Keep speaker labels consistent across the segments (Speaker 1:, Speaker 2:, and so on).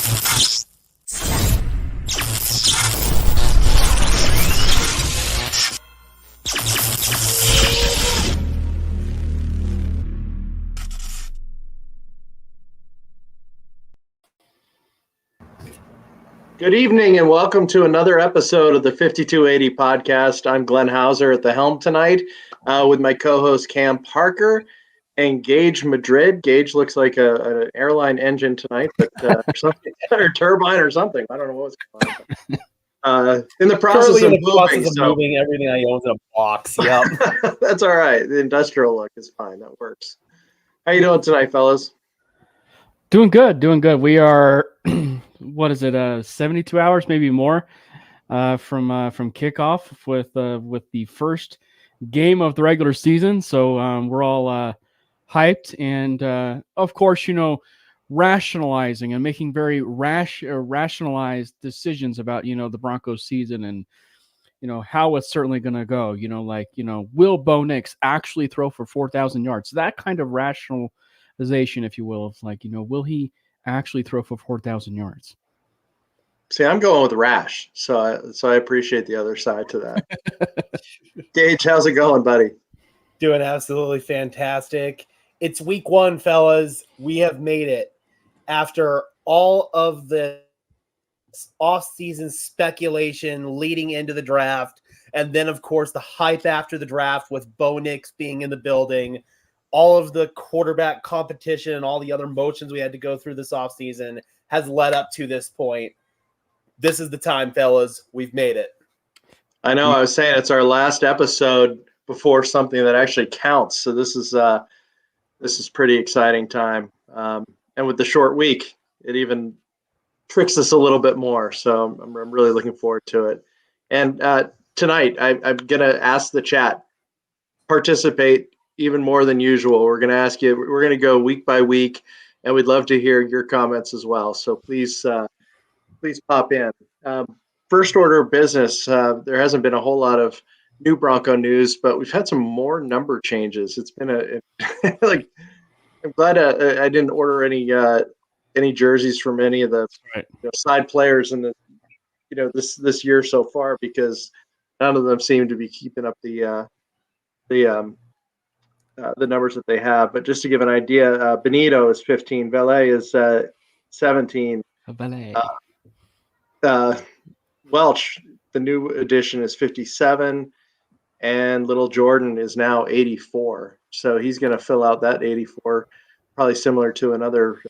Speaker 1: Good evening and welcome to another episode of the 5280 podcast. I'm Glenn Hauser at the helm tonight with my co-host Cam Parker and Gage Madrid. Gage looks like an airline engine tonight, but something, or turbine or something. I don't know what's going on. In the process of
Speaker 2: moving everything I own in a box. Yep.
Speaker 1: That's all right. The industrial look is fine. That works. How you doing tonight, fellas?
Speaker 3: Doing good. We are, what is it, 72 hours, maybe more, from kickoff with the first game of the regular season. So we're all hyped and, of course, rationalizing and making very rationalized decisions about, the Broncos season and, how it's certainly going to go. Will Bo Nix actually throw for 4,000 yards? That kind of rationalization, if you will, of will he actually throw for 4,000 yards?
Speaker 1: See, I'm going with Rash, so I appreciate the other side to that. Gage, how's it going, buddy?
Speaker 2: Doing absolutely fantastic. It's week one, fellas. We have made it after all of the off-season speculation leading into the draft, and then, of course, the hype after the draft with Bo Nix being in the building. All of the quarterback competition and all the other motions we had to go through this offseason has led up to this point. This is the time, fellas. We've made it.
Speaker 1: I know. I was saying it's our last episode before something that actually counts. So this is pretty exciting time. And with the short week, it even tricks us a little bit more. So I'm really looking forward to it. And tonight, I'm going to ask the chat, participate even more than usual. We're going to ask you, we're going to go week by week, and we'd love to hear your comments as well. So please pop in. First order of business, there hasn't been a whole lot of new Bronco news, but we've had some more number changes. It's been I'm glad I didn't order any jerseys from any of the side players in the this year so far, because none of them seem to be keeping up the numbers that they have. But just to give an idea, Benito is 15, Valet is 17. Welch, the new addition, is 57, and Little Jordan is now 84. So he's going to fill out that 84, probably similar to another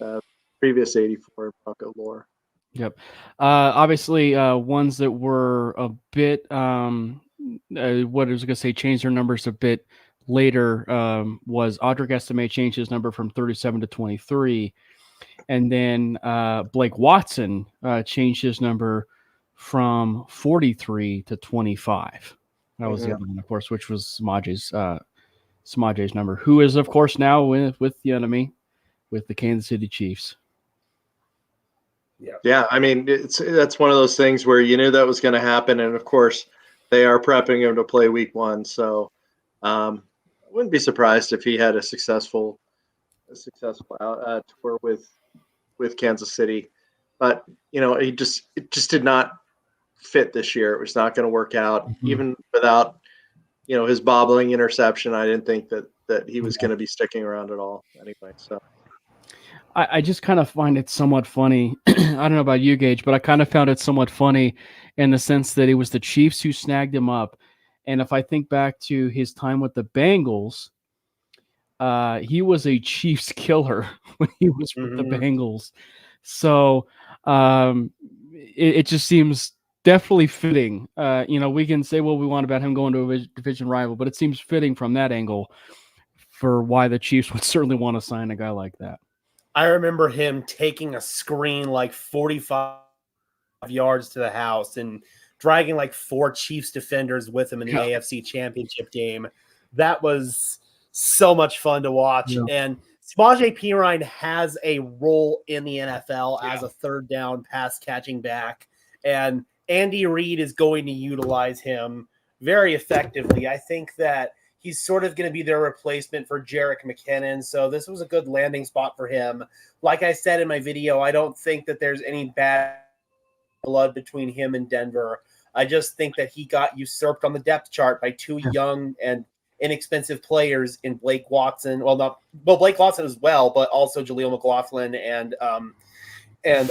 Speaker 1: previous 84 in Bronco lore.
Speaker 3: Yep. Obviously, ones that were a bit, what I was going to say, changed their numbers a bit later was Audric Estime changed his number from 37 to 23. And then Blake Watson changed his number from 43 to 25. That was the other one, of course, which was Samaje's number, who is, of course, now with the enemy, with the Kansas City Chiefs.
Speaker 1: Yeah. I mean, that's one of those things where you knew that was going to happen. And, of course, they are prepping him to play week one. So I wouldn't be surprised if he had a successful tour with Kansas City, but it just did not fit this year. It was not going to work out, even without his bobbling interception. I didn't think that he was going to be sticking around at all anyway. So
Speaker 3: I just kind of find it somewhat funny. I don't know about you, Gage, but I kind of found it somewhat funny in the sense that it was the Chiefs who snagged him up. And if I think back to his time with the Bengals, he was a Chiefs killer when he was with the Bengals. So it just seems definitely fitting. We can say what we want about him going to a division rival, but it seems fitting from that angle for why the Chiefs would certainly want to sign a guy like that.
Speaker 2: I remember him taking a screen like 45 yards to the house and dragging like 4 Chiefs defenders with him in the AFC Championship game. That was so much fun to watch. Yeah. And Samaje Perine has a role in the NFL as a third down pass catching back. And Andy Reid is going to utilize him very effectively. I think that He's sort of going to be their replacement for Jerick McKinnon. So this was a good landing spot for him. Like I said in my video, I don't think that there's any bad blood between him and Denver. I just think that he got usurped on the depth chart by two young and inexpensive players in Blake Watson. Blake Watson as well, but also Jaleel McLaughlin and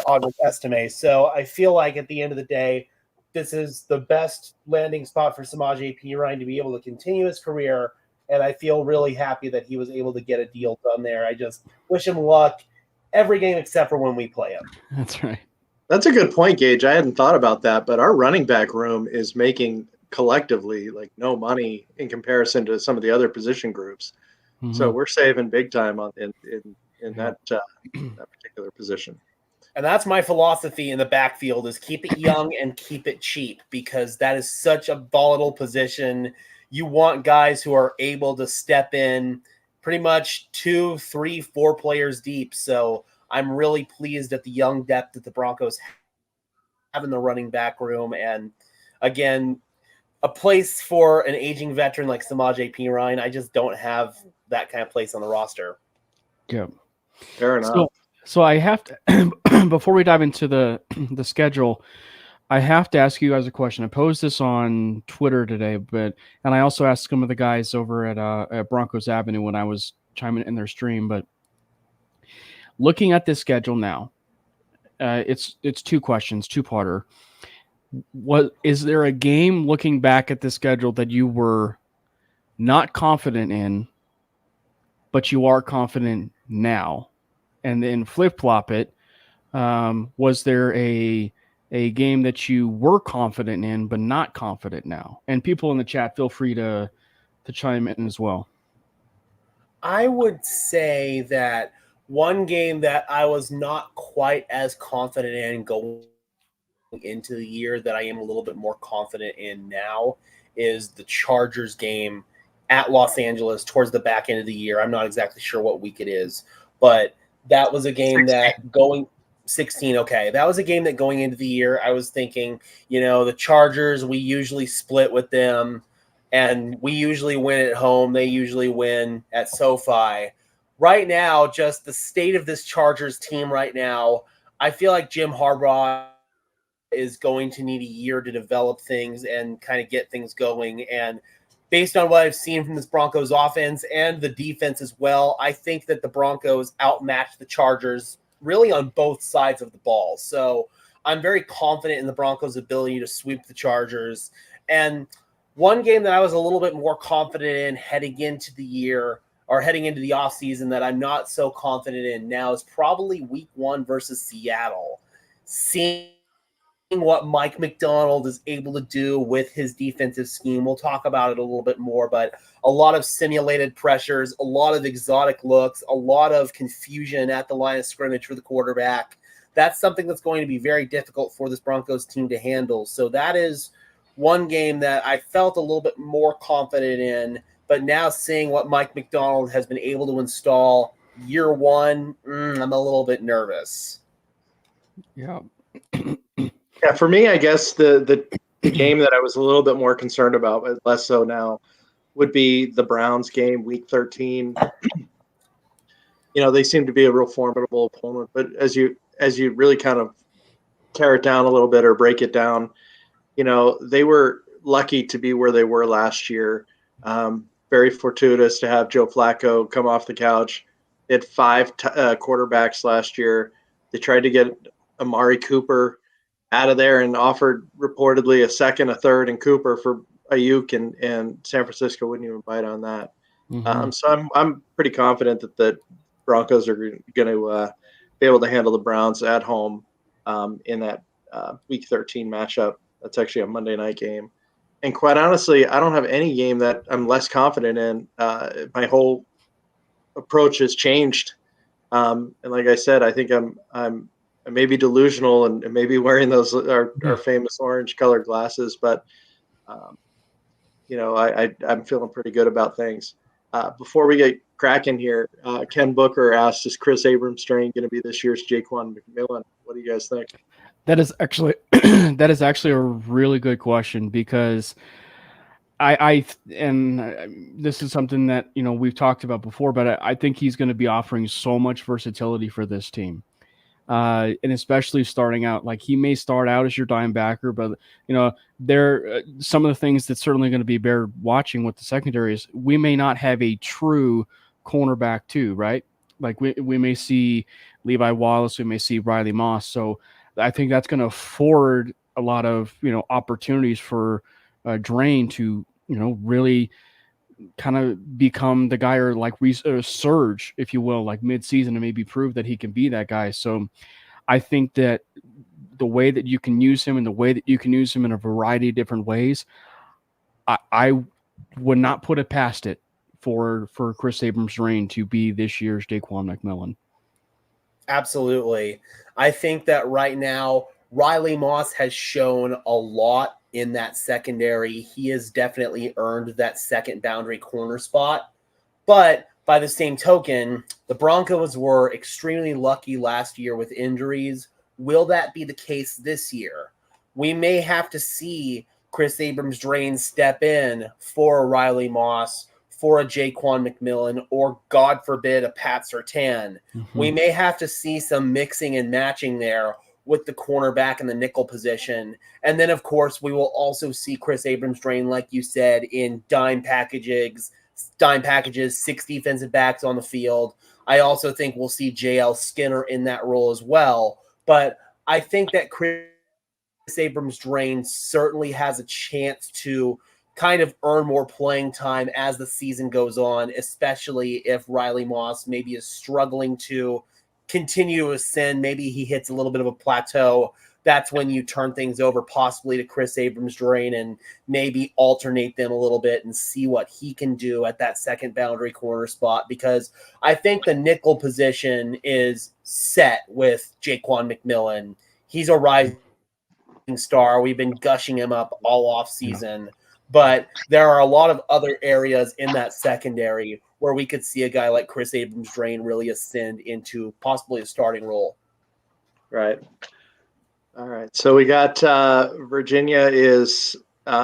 Speaker 2: August Estime. So I feel like at the end of the day, this is the best landing spot for Samaje Perine to be able to continue his career. And I feel really happy that he was able to get a deal done there. I just wish him luck every game except for when we play him.
Speaker 3: That's right.
Speaker 1: That's a good point, Gage. I hadn't thought about that, but our running back room is making collectively like no money in comparison to some of the other position groups. Mm-hmm. So we're saving big time in that particular position.
Speaker 2: And that's my philosophy in the backfield is keep it young and keep it cheap, because that is such a volatile position. You want guys who are able to step in pretty much 2, 3, 4 players deep. So I'm really pleased at the young depth that the Broncos have in the running back room. And again, a place for an aging veteran like Samaje Perine, I just don't have that kind of place on the roster.
Speaker 3: Yeah.
Speaker 1: Fair enough.
Speaker 3: So I have to, before we dive into the schedule, I have to ask you guys a question. I posed this on Twitter today, and I also asked some of the guys over at Broncos Avenue when I was chiming in their stream. But looking at this schedule now, it's 2 questions, 2-parter. What is there a game looking back at the schedule that you were not confident in, but you are confident now? And then flip-flop it. Was there a game that you were confident in but not confident now? And people in the chat, feel free to chime in as well.
Speaker 2: I would say that one game that I was not quite as confident in going into the year that I am a little bit more confident in now is the Chargers game at Los Angeles towards the back end of the year. I'm not exactly sure what week it is, but that was a game
Speaker 1: 16.
Speaker 2: that going 16. Okay. That was a game that going into the year, I was thinking, the Chargers, we usually split with them and we usually win at home. They usually win at SoFi. Right now, just the state of this Chargers team right now, I feel like Jim Harbaugh is going to need a year to develop things and kind of get things going. And based on what I've seen from this Broncos offense and the defense as well, I think that the Broncos outmatched the Chargers really on both sides of the ball. So I'm very confident in the Broncos' ability to sweep the Chargers. And one game that I was a little bit more confident in heading into the year or heading into the offseason that I'm not so confident in now is probably week 1 versus Seattle. Seeing what Mike McDonald is able to do with his defensive scheme. We'll talk about it a little bit more, but a lot of simulated pressures, a lot of exotic looks, a lot of confusion at the line of scrimmage for the quarterback. That's something that's going to be very difficult for this Broncos team to handle. So that is one game that I felt a little bit more confident in, but now seeing what Mike McDonald has been able to install year 1, I'm a little bit nervous.
Speaker 3: Yeah.
Speaker 1: Yeah, for me, I guess the game that I was a little bit more concerned about, but less so now, would be the Browns game, week 13. They seem to be a real formidable opponent, but as you really kind of tear it down a little bit or break it down, they were lucky to be where they were last year. Very fortuitous to have Joe Flacco come off the couch. They had 5 quarterbacks last year. They tried to get Amari Cooper out of there and offered reportedly a second, a third, and Cooper for Ayuk, and San Francisco wouldn't even bite on that. Mm-hmm. So I'm pretty confident that the Broncos are going to be able to handle the Browns at home in that Week 13 matchup. That's actually a Monday night game. And quite honestly, I don't have any game that I'm less confident in. My whole approach has changed. And like I said, I think I'm maybe delusional and maybe wearing those our famous orange colored glasses, but I'm feeling pretty good about things. Before we get cracking here, Ken Booker asked, is Chris Abrams' strain going to be this year's Jaquan McMillan? What do you guys think?
Speaker 3: That is actually a really good question, because This is something that, we've talked about before, but I think he's going to be offering so much versatility for this team. And especially starting out, like he may start out as your dime backer, but there some of the things that's certainly going to be bear watching with the secondary is we may not have a true cornerback too, right? Like we may see Levi Wallace, we may see Riley Moss. So I think that's going to afford a lot of opportunities for Drain to really kind of become the guy, or like surge, if you will, like mid-season, and maybe prove that he can be that guy. So I think that the way that you can use him and the way that you can use him in a variety of different ways, I would not put it past it for Chris Abrams-Drain to be this year's Jaquan McMillan.
Speaker 2: Absolutely. I think that right now, Riley Moss has shown a lot in that secondary. He has definitely earned that second boundary corner spot. But by the same token, the Broncos were extremely lucky last year with injuries. Will that be the case this year? We may have to see Chris Abrams-Drain step in for a Riley Moss, for a Jaquan McMillan, or God forbid, a Pat Surtain. Mm-hmm. We may have to see some mixing and matching there with the cornerback and the nickel position. And then, of course, we will also see Chris Abrams-Drain, like you said, in dime packages, 6 defensive backs on the field. I also think we'll see JL Skinner in that role as well. But I think that Chris Abrams-Drain certainly has a chance to kind of earn more playing time as the season goes on, especially if Riley Moss maybe is struggling to continue to ascend. Maybe he hits a little bit of a plateau. That's when you turn things over possibly to Chris Abrams-Drain and maybe alternate them a little bit and see what he can do at that second boundary corner spot, because I think the nickel position is set with Jaquan McMillan. He's a rising star. We've been gushing him up all off season, but there are a lot of other areas in that secondary where we could see a guy like Chris Abrams-Drain really ascend into possibly a starting role.
Speaker 1: Right. All right. So we got Virginia is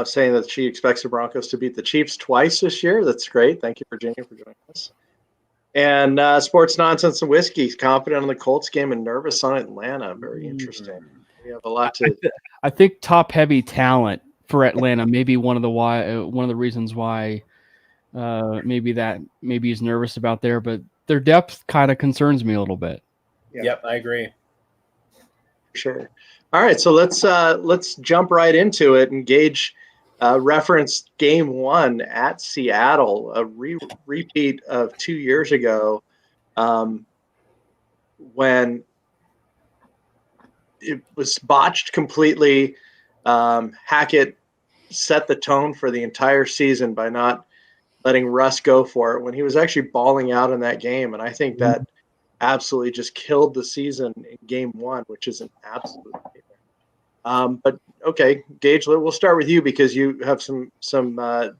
Speaker 1: saying that she expects the Broncos to beat the Chiefs twice this year. That's great. Thank you, Virginia, for joining us. And Sports Nonsense and Whiskey, confident on the Colts game and nervous on Atlanta. Very interesting. We have a lot to.
Speaker 3: I think top-heavy talent for Atlanta may be one of the reasons why maybe he's nervous about there, but their depth kind of concerns me a little bit.
Speaker 2: Yeah. Yep, I agree.
Speaker 1: Sure. All right, so let's jump right into it. And Gage referenced Game 1 at Seattle, a repeat of 2 years ago, when it was botched completely. Hackett set the tone for the entire season by not letting Russ go for it when he was actually balling out in that game. And I think that absolutely just killed the season in Game 1, which is an absolute favorite. But okay, Gage, we'll start with you because you have some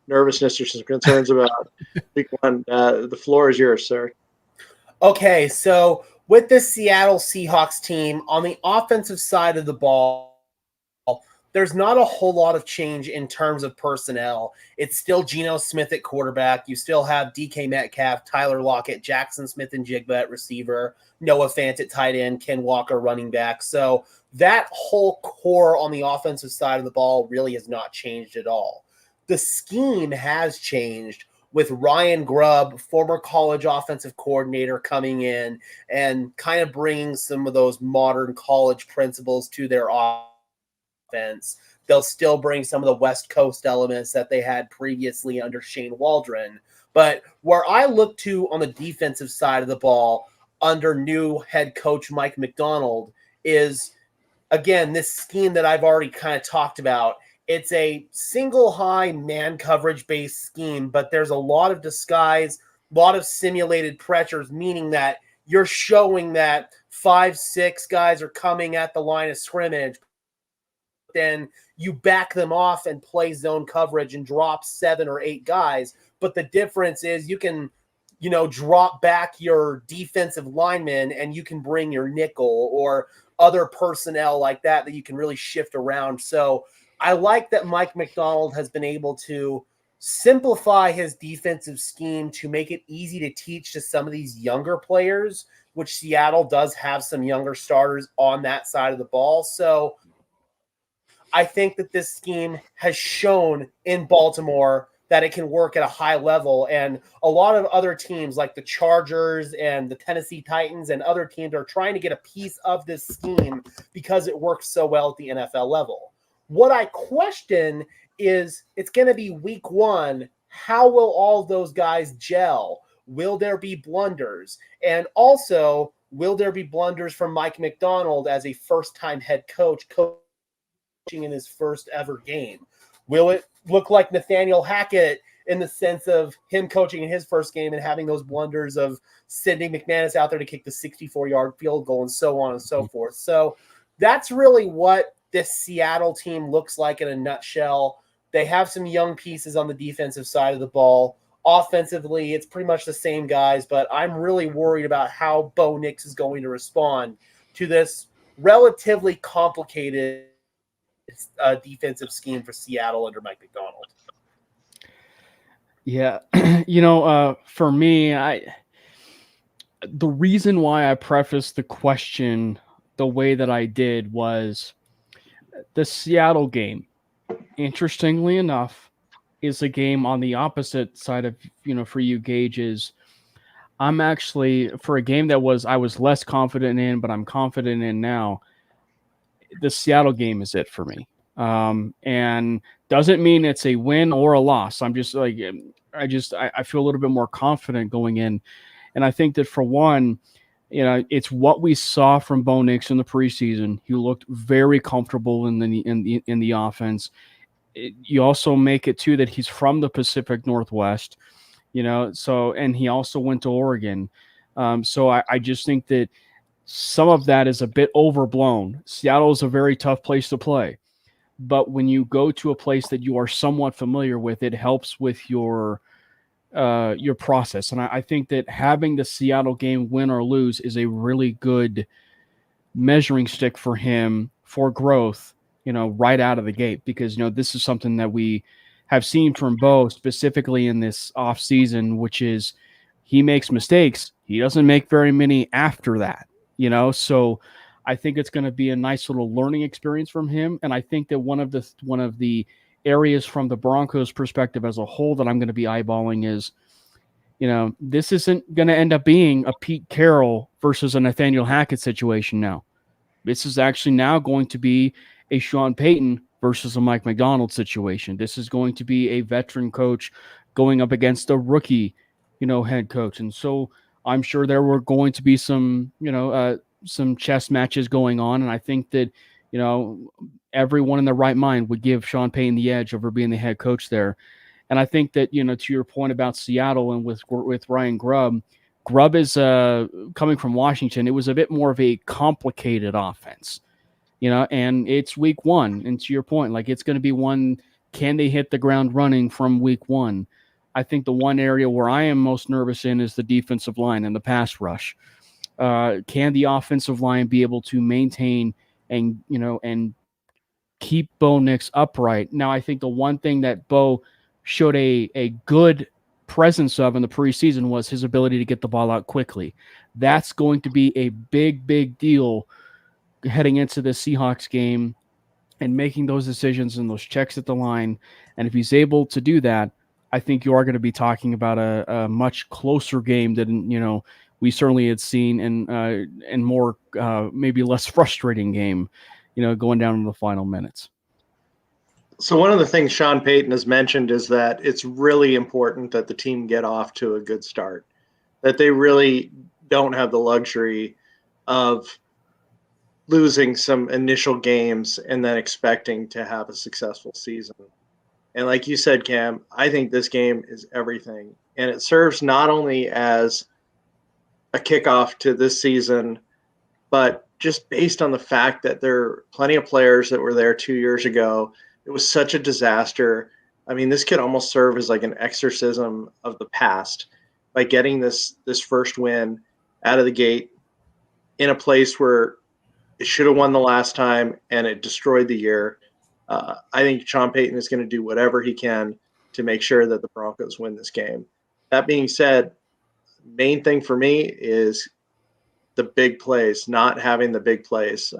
Speaker 1: nervousness or some concerns about Week 1. The floor is yours, sir.
Speaker 2: Okay, so with the Seattle Seahawks team, on the offensive side of the ball, there's not a whole lot of change in terms of personnel. It's still Geno Smith at quarterback. You still have DK Metcalf, Tyler Lockett, Jackson Smith-Njigba at receiver, Noah Fant at tight end, Ken Walker running back. So that whole core on the offensive side of the ball really has not changed at all. The scheme has changed with Ryan Grubb, former college offensive coordinator, coming in and kind of bringing some of those modern college principles to their offense. They'll still bring some of the West Coast elements that they had previously under Shane Waldron. But where I look to on the defensive side of the ball under new head coach Mike Macdonald is, again, this scheme that I've already kind of talked about. It's a single high man coverage based scheme, but there's a lot of disguise, a lot of simulated pressures, meaning that you're showing that 5-6 guys are coming at the line of scrimmage. Then you back them off and play zone coverage and drop 7 or 8 guys. But the difference is you can, drop back your defensive linemen and you can bring your nickel or other personnel like that you can really shift around. So I like that Mike Macdonald has been able to simplify his defensive scheme to make it easy to teach to some of these younger players, which Seattle does have some younger starters on that side of the ball. So I think that this scheme has shown in Baltimore that it can work at a high level. And a lot of other teams like the Chargers and the Tennessee Titans and other teams are trying to get a piece of this scheme because it works so well at the NFL level. What I question is, it's going to be week one. How will all those guys gel? Will there be blunders? And also, will there be blunders from Mike McDonald as a first-time head coach coaching in his first ever game? Will it look like Nathaniel Hackett in the sense of him coaching in his first game and having those blunders of sending McManus out there to kick the 64-yard field goal and so on and so forth? So that's really what this Seattle team looks like in a nutshell. They have some young pieces on the defensive side of the ball. Offensively, it's pretty much the same guys, but I'm really worried about how Bo Nix is going to respond to this relatively complicated defensive scheme for Seattle under Mike McDonald.
Speaker 3: Yeah. For me, the reason why I prefaced the question the way that I did was the Seattle game, interestingly enough, is a game on the opposite side of, for you, Gage, is I'm actually, for a game that I was less confident in, but I'm confident in now, the Seattle game is it for me. And doesn't mean it's a win or a loss. I'm just like, I feel a little bit more confident going in. And I think that for one, it's what we saw from Bo Nix in the preseason. He looked very comfortable in the offense. You also make it too that he's from the Pacific Northwest, and he also went to Oregon. So I just think that some of that is a bit overblown. Seattle is a very tough place to play, but when you go to a place that you are somewhat familiar with, it helps with your process. And I think that having the Seattle game win or lose is a really good measuring stick for him for growth, right out of the gate, because, this is something that we have seen from Bo specifically in this off season, which is he makes mistakes. He doesn't make very many after that, so I think it's going to be a nice little learning experience from him. And I think that one of the areas from the Broncos perspective as a whole that I'm going to be eyeballing is, this isn't going to end up being a Pete Carroll versus a Nathaniel Hackett situation now. This is actually now going to be a Sean Payton versus a Mike McDonald situation. This is going to be a veteran coach going up against a rookie, head coach. And so I'm sure there were going to be some chess matches going on. And I think that, everyone in their right mind would give Sean Payton the edge over being the head coach there. And I think that, to your point about Seattle and with Ryan Grubb is coming from Washington. It was a bit more of a complicated offense, and it's week one. And to your point, like, it's going to be one, can they hit the ground running from week one? I think the one area where I am most nervous in is the defensive line and the pass rush. Can the offensive line be able to maintain and keep Bo Nix upright? Now, I think the one thing that Bo showed a good presence of in the preseason was his ability to get the ball out quickly. That's going to be a big deal heading into the Seahawks game and making those decisions and those checks at the line. And if he's able to do that, I think you are going to be talking about a much closer game than, we certainly had seen, and more maybe less frustrating game, going down to the final minutes.
Speaker 1: So one of the things Sean Payton has mentioned is that it's really important that the team get off to a good start, that they really don't have the luxury of losing some initial games and then expecting to have a successful season. And like you said, Cam, I think this game is everything. And it serves not only as a kickoff to this season, but just based on the fact that there are plenty of players that were there 2 years ago. It was such a disaster. I mean, this could almost serve as like an exorcism of the past by getting this first win out of the gate in a place where it should have won the last time and it destroyed the year. I think Sean Payton is going to do whatever he can to make sure that the Broncos win this game. That being said, main thing for me is the big plays, not having the big plays,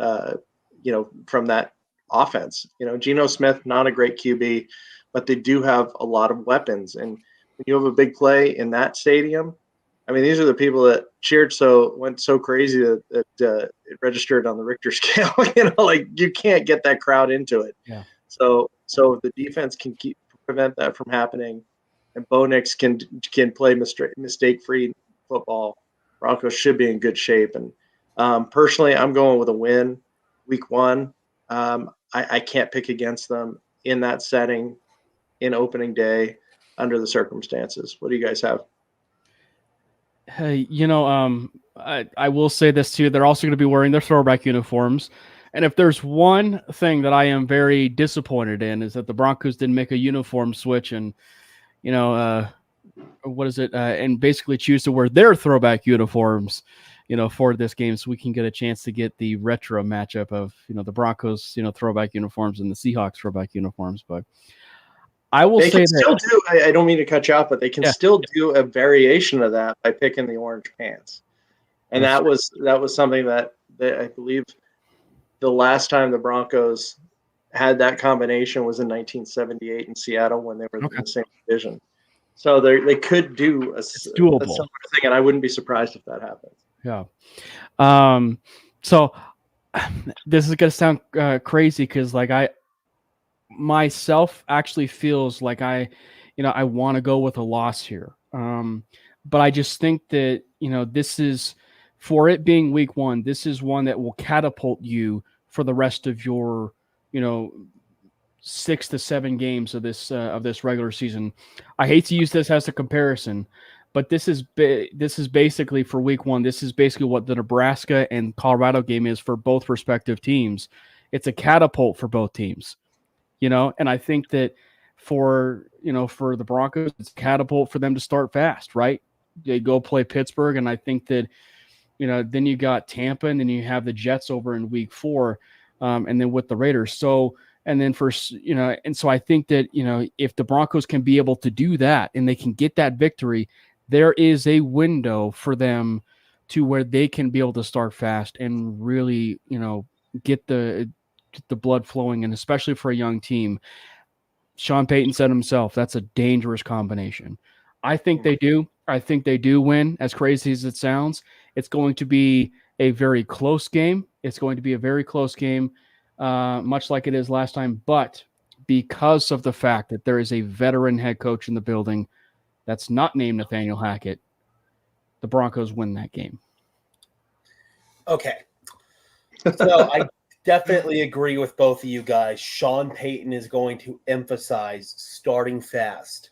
Speaker 1: from that offense. Geno Smith, not a great QB, but they do have a lot of weapons. And when you have a big play in that stadium, I mean, these are the people that went so crazy that it registered on the Richter scale. You can't get that crowd into it.
Speaker 3: Yeah.
Speaker 1: So if the defense can prevent that from happening, and Bo Nix can play mistake-free football, Broncos should be in good shape. And personally, I'm going with a win, week 1. I can't pick against them in that setting, in opening day, under the circumstances. What do you guys have?
Speaker 3: Hey, I will say this too. They're also going to be wearing their throwback uniforms. And if there's one thing that I am very disappointed in is that the Broncos didn't make a uniform switch and, and basically choose to wear their throwback uniforms, for this game so we can get a chance to get the retro matchup of, the Broncos, throwback uniforms and the Seahawks throwback uniforms. But I will say that
Speaker 1: I don't mean to cut you off, but they can still do a variation of that by picking the orange pants. And that was something that I believe the last time the Broncos had that combination was in 1978 in Seattle when they were in the same division. So they could do a similar thing, and I wouldn't be surprised if that happens.
Speaker 3: Yeah. So this is going to sound crazy because I myself actually feels like I want to go with a loss here. But I just think that, this is, for it being week 1, this is one that will catapult you for the rest of your, 6 to 7 games of this regular season. I hate to use this as a comparison, but this is basically for week 1. This is basically what the Nebraska and Colorado game is for both respective teams. It's a catapult for both teams, and I think that for the Broncos, it's a catapult for them to start fast, right? They go play Pittsburgh, and I think that, then you got Tampa, and then you have the Jets over in week 4, and then with the Raiders. So, and then and so I think that, if the Broncos can be able to do that and they can get that victory, there is a window for them to where they can be able to start fast and really, get the blood flowing, and especially for a young team. Sean Payton said himself, that's a dangerous combination. I think they do. I think they do win, as crazy as it sounds. It's going to be a very close game. It's going to be a very close game, much like it is last time. But because of the fact that there is a veteran head coach in the building that's not named Nathaniel Hackett, the Broncos win that game.
Speaker 2: Okay. So I definitely agree with both of you guys. Sean Payton is going to emphasize starting fast.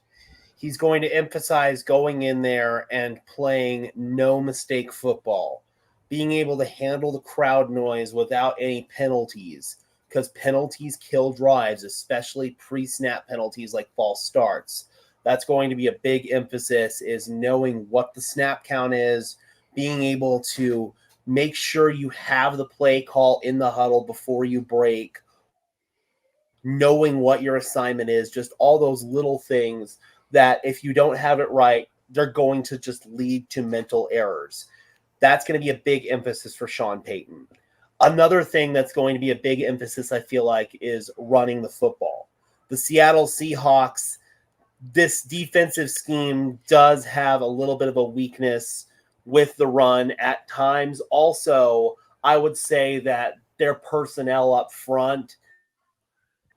Speaker 2: He's going to emphasize going in there and playing no mistake football, being able to handle the crowd noise without any penalties, because penalties kill drives, especially pre-snap penalties like false starts. That's going to be a big emphasis, is knowing what the snap count is, being able to make sure you have the play call in the huddle before you break, knowing what your assignment is, just all those little things that if you don't have it right, they're going to just lead to mental errors. That's going to be a big emphasis for Sean Payton. Another thing that's going to be a big emphasis, I feel like, is running the football. The Seattle Seahawks, this defensive scheme does have a little bit of a weakness with the run at times. Also, I would say that their personnel up front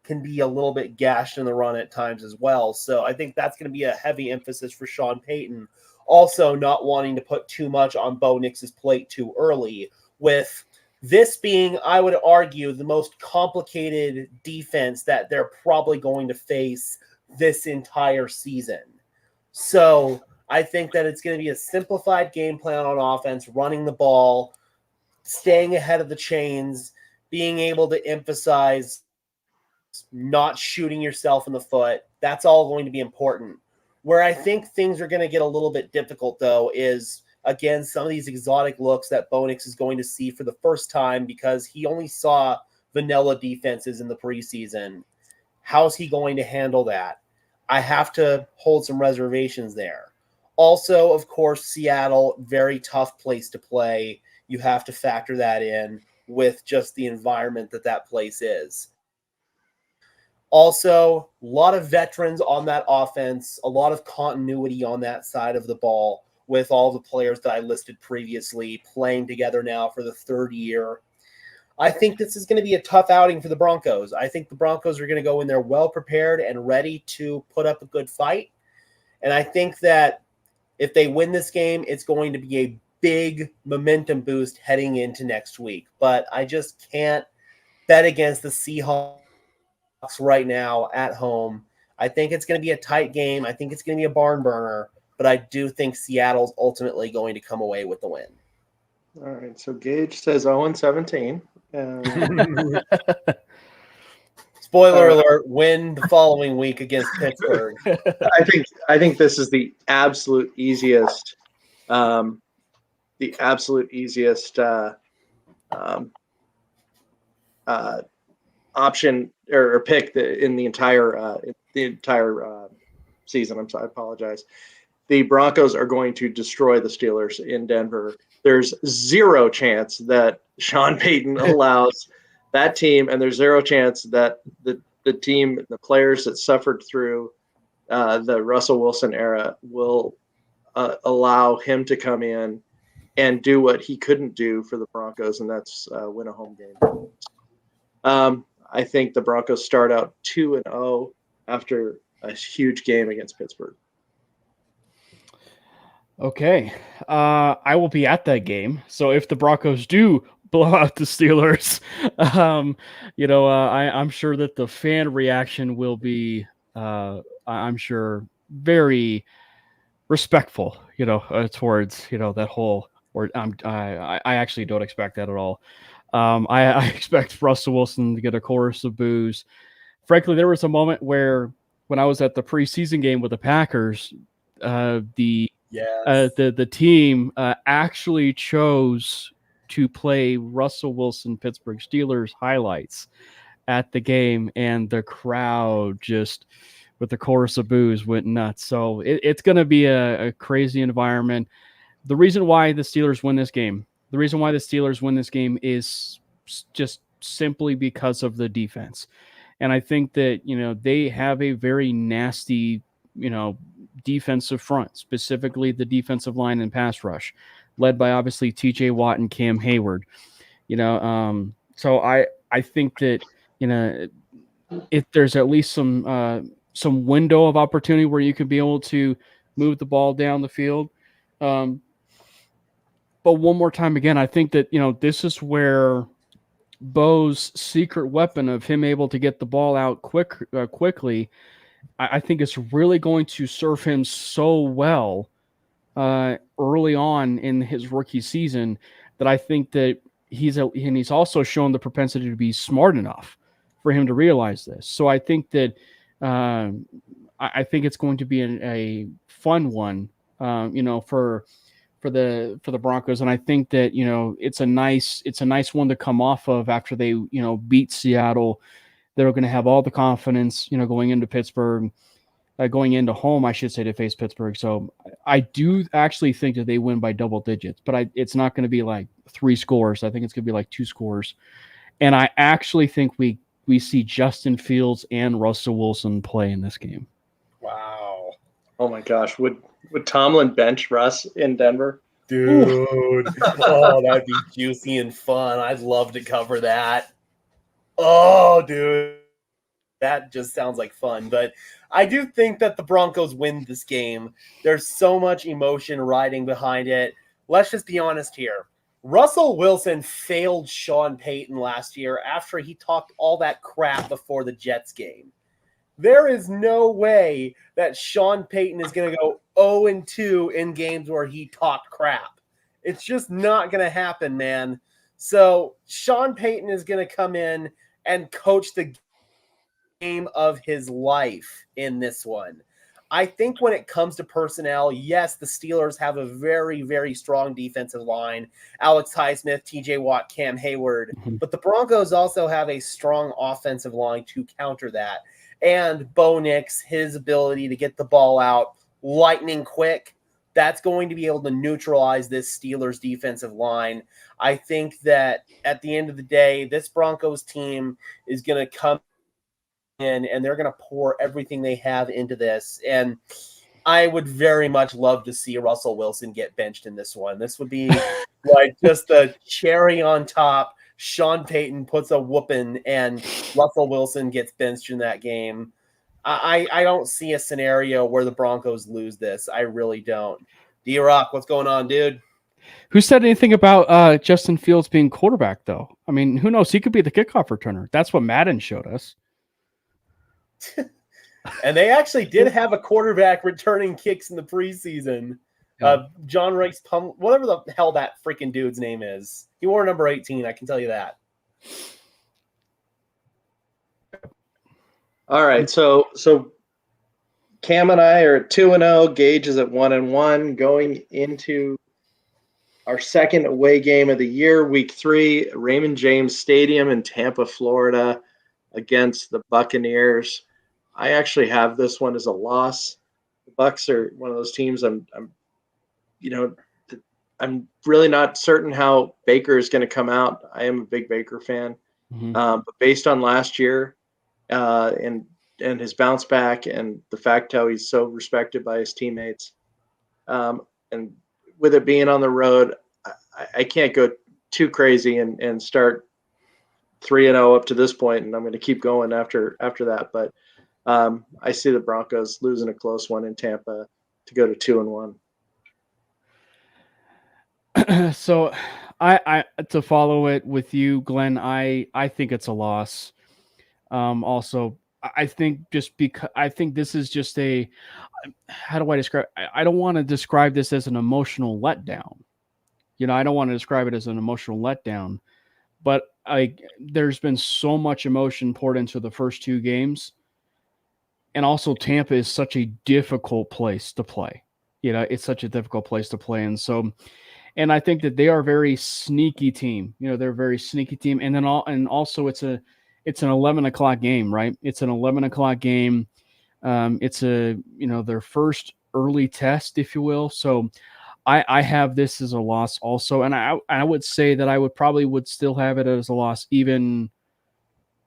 Speaker 2: can be a little bit gashed in the run at times as well. So I think that's going to be a heavy emphasis for Sean Payton. Also, not wanting to put too much on Bo Nix's plate too early, with this being, I would argue, the most complicated defense that they're probably going to face this entire season. So I think that it's going to be a simplified game plan on offense, running the ball, staying ahead of the chains, being able to emphasize not shooting yourself in the foot. That's all going to be important. Where I think things are going to get a little bit difficult, though, is, again, some of these exotic looks that Bo Nix is going to see for the first time, because he only saw vanilla defenses in the preseason. How's he going to handle that? I have to hold some reservations there. Also, of course, Seattle, very tough place to play. You have to factor that in with just the environment that place is. Also, a lot of veterans on that offense, a lot of continuity on that side of the ball with all the players that I listed previously playing together now for the third year. I think this is going to be a tough outing for the Broncos. I think the Broncos are going to go in there well prepared and ready to put up a good fight. And I think that if they win this game, it's going to be a big momentum boost heading into next week. But I just can't bet against the Seahawks right now at home. I think it's going to be a tight game. I think it's going to be a barn burner. But I do think Seattle's ultimately going to come away with the win.
Speaker 1: All right. So Gage says 0-17.
Speaker 2: Spoiler alert, win the following week against Pittsburgh.
Speaker 1: I think this is the absolute easiest option or pick in the entire season. I apologize. The Broncos are going to destroy the Steelers in Denver. There's zero chance that Sean Payton allows that team, and there's zero chance that the team, the players that suffered through the Russell Wilson era will allow him to come in and do what he couldn't do for the Broncos, and that's win a home game. I think the Broncos start out 2-0 after a huge game against Pittsburgh.
Speaker 3: Okay. I will be at that game. So if the Broncos do blow out the Steelers, I'm sure that the fan reaction will be, I'm sure, very respectful, towards, that whole, or I actually don't expect that at all. I expect Russell Wilson to get a chorus of boos. Frankly, there was a moment where when I was at the preseason game with the Packers, the team actually chose to play Russell Wilson Pittsburgh Steelers highlights at the game, and the crowd just with the chorus of boos went nuts. So it's going to be a crazy environment. The reason why the Steelers win this game is just simply because of the defense. And I think that, they have a very nasty, defensive front, specifically the defensive line and pass rush, led by obviously TJ Watt and Cam Hayward. So I think that, if there's at least some window of opportunity where you can be able to move the ball down the field. But one more time again, I think that, this is where Bo's secret weapon of him able to get the ball out quickly, I think it's really going to serve him so well early on in his rookie season that I think that he's also shown the propensity to be smart enough for him to realize this. So I think that I think it's going to be a fun one, for the Broncos, and I think that it's a nice one to come off of after they beat Seattle. They're going to have all the confidence going into Pittsburgh, going into home, I should say, to face Pittsburgh. So I do actually think that they win by double digits, but it's not going to be like 3 scores. I think it's going to be like 2 scores, and I actually think we see Justin Fields and Russell Wilson play in this game.
Speaker 2: Wow!
Speaker 1: Oh my gosh, would Tomlin bench Russ in Denver?
Speaker 2: Dude, oh, that'd be juicy and fun. I'd love to cover that. Oh, dude, that just sounds like fun. But I do think that the Broncos win this game. There's so much emotion riding behind it. Let's just be honest here. Russell Wilson failed Sean Payton last year after he talked all that crap before the Jets game. There is no way that Sean Payton is going to go 0-2 in games where he talked crap. It's just not going to happen, man. So Sean Payton is going to come in and coach the game of his life in this one. I think when it comes to personnel, yes, the Steelers have a very, very strong defensive line. Alex Highsmith, TJ Watt, Cam Hayward. But the Broncos also have a strong offensive line to counter that. and Bo Nix, his ability to get the ball out lightning quick, that's going to be able to neutralize this Steelers defensive line. I think that at the end of the day, this Broncos team is going to come in and they're going to pour everything they have into this. And I would very much love to see Russell Wilson get benched in this one. This would be like just the cherry on top. Sean Payton puts a whooping and Russell Wilson gets benched in that game. I don't see a scenario where the Broncos lose this. I really don't. D-Rock, what's going on, dude?
Speaker 3: Who said anything about Justin Fields being quarterback, though? I mean, who knows? He could be the kickoff returner. That's what Madden showed us.
Speaker 2: And they actually did have a quarterback returning kicks in the preseason. John Rice whatever the hell that freaking dude's name is. He wore number 18, I can tell you that.
Speaker 1: All right, so Cam and I are at 2-0. Gage is at 1-1, going into our second away game of the year, Week 3, Raymond James Stadium in Tampa, Florida, against the Buccaneers. I actually have this one as a loss. The Bucs are one of those teams. I'm really not certain how Baker is going to come out. I am a big Baker fan, but based on last year. And his bounce back and the fact how he's so respected by his teammates. And with it being on the road, I can't go too crazy and start 3-0 up to this point, and I'm going to keep going after that. But I see the Broncos losing a close one in Tampa to go to 2-1.
Speaker 3: So I to follow it with you, Glenn, I think it's a loss. Also, I think just because I think this is just how do I describe? I don't want to describe this as an emotional letdown. I don't want to describe it as an emotional letdown, but there's been so much emotion poured into the first two games. And also Tampa is such a difficult place to play. It's such a difficult place to play. And I think that they are a very sneaky team. They're a very sneaky team. And then also it's an 11 o'clock game, right? It's an 11 o'clock game. It's their first early test, if you will. So I have this as a loss also. And I would say that I would still have it as a loss, even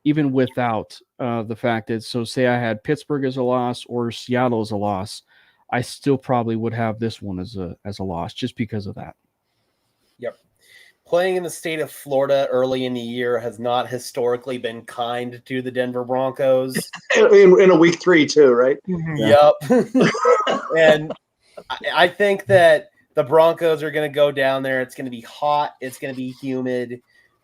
Speaker 3: without the fact that, so say I had Pittsburgh as a loss or Seattle as a loss, I still probably would have this one as a loss just because of that.
Speaker 2: Yep. Playing in the state of Florida early in the year has not historically been kind to the Denver Broncos.
Speaker 1: in a Week 3 too, right?
Speaker 2: Yep. And I think that the Broncos are going to go down there. It's going to be hot. It's going to be humid.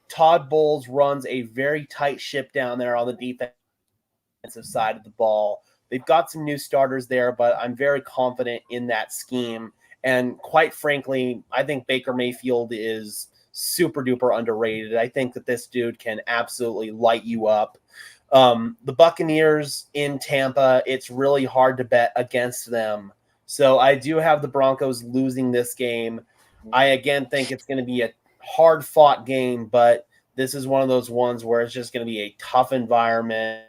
Speaker 2: Todd Bowles runs a very tight ship down there on the defensive side of the ball. They've got some new starters there, but I'm very confident in that scheme. And quite frankly, I think Baker Mayfield is super duper underrated. I think that this dude can absolutely light you up. The Buccaneers in Tampa, it's really hard to bet against them. So I do have the Broncos losing this game. I again think it's going to be a hard fought game, but this is one of those ones where it's just going to be a tough environment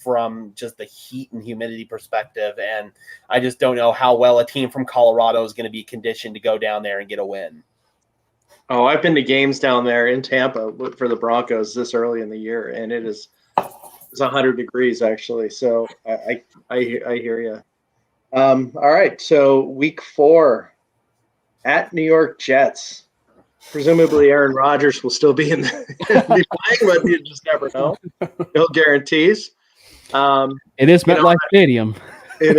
Speaker 2: from just the heat and humidity perspective. And I just don't know how well a team from Colorado is going to be conditioned to go down there and get a win.
Speaker 1: Oh, I've been to games down there in Tampa for the Broncos this early in the year, and it's 100 degrees actually. So I hear you. All right, so Week 4 at New York Jets. Presumably Aaron Rodgers will still be be playing, but you just never know. No guarantees.
Speaker 3: It is MetLife Stadium.
Speaker 1: It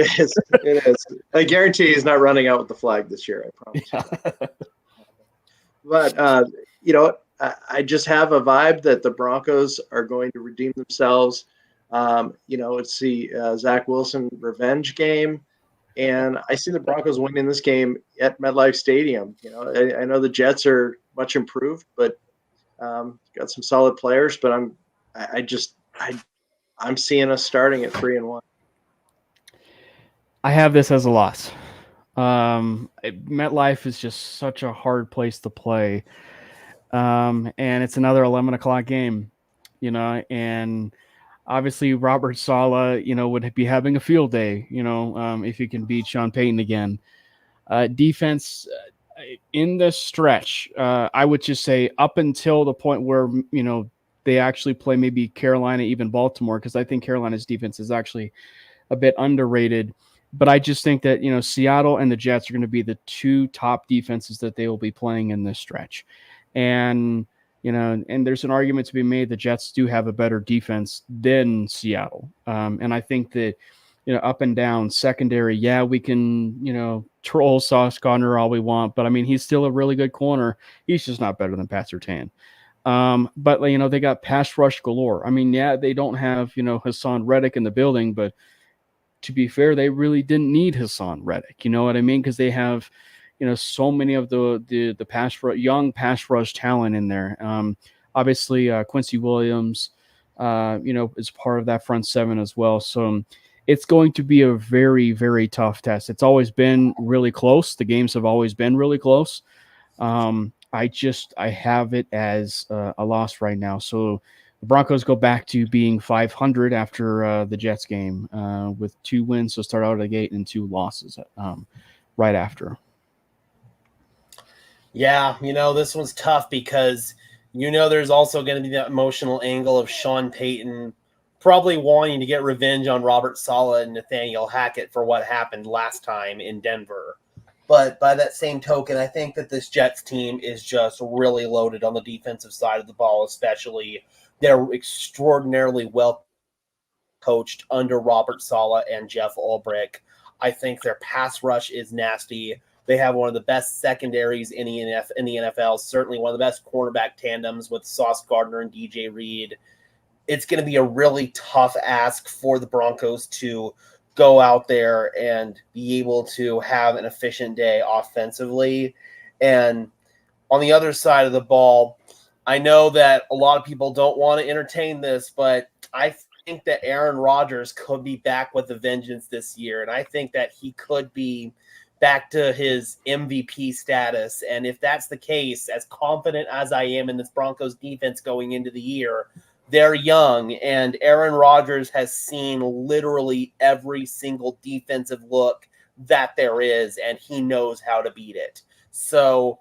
Speaker 1: is. I guarantee he's not running out with the flag this year, I promise. But, I just have a vibe that the Broncos are going to redeem themselves. It's the Zach Wilson revenge game. And I see the Broncos winning this game at MetLife Stadium. I know the Jets are much improved, but got some solid players. But I'm seeing us starting at 3-1.
Speaker 3: I have this as a loss. MetLife is just such a hard place to play. And it's another 11 o'clock game, and obviously Robert Saleh, would be having a field day, if he can beat Sean Payton again. Defense in the stretch, I would just say up until the point where, they actually play maybe Carolina, even Baltimore, because I think Carolina's defense is actually a bit underrated. But I just think that, Seattle and the Jets are going to be the two top defenses that they will be playing in this stretch. And, and there's an argument to be made the Jets do have a better defense than Seattle. And I think that, up and down secondary, yeah, we can, troll Sauce Gardner all we want, but I mean, he's still a really good corner. He's just not better than Pat Surtain. But they got pass rush galore. I mean, yeah, they don't have, Hassan Reddick in the building, but to be fair, they really didn't need Hassan Reddick. You know what I mean? Because they have, so many of the young pass rush talent in there. Obviously, Quincy Williams, is part of that front seven as well. So it's going to be a very, very tough test. It's always been really close. The games have always been really close. I have it as a loss right now. So the Broncos go back to being 500 after the Jets game with 2 wins to start out of the gate and 2 losses right after.
Speaker 2: Yeah, this one's tough because, there's also going to be that emotional angle of Sean Payton probably wanting to get revenge on Robert Saleh and Nathaniel Hackett for what happened last time in Denver. But by that same token, I think that this Jets team is just really loaded on the defensive side of the ball, especially. They're extraordinarily well coached under Robert Saleh and Jeff Ulbrich. I think their pass rush is nasty. They have one of the best secondaries in the NFL, certainly one of the best cornerback tandems with Sauce Gardner and DJ Reed. It's going to be a really tough ask for the Broncos to go out there and be able to have an efficient day offensively. And on the other side of the ball, I know that a lot of people don't want to entertain this, but I think that Aaron Rodgers could be back with a vengeance this year. And I think that he could be back to his MVP status. And if that's the case, as confident as I am in this Broncos defense going into the year, they're young, and Aaron Rodgers has seen literally every single defensive look that there is, and he knows how to beat it. So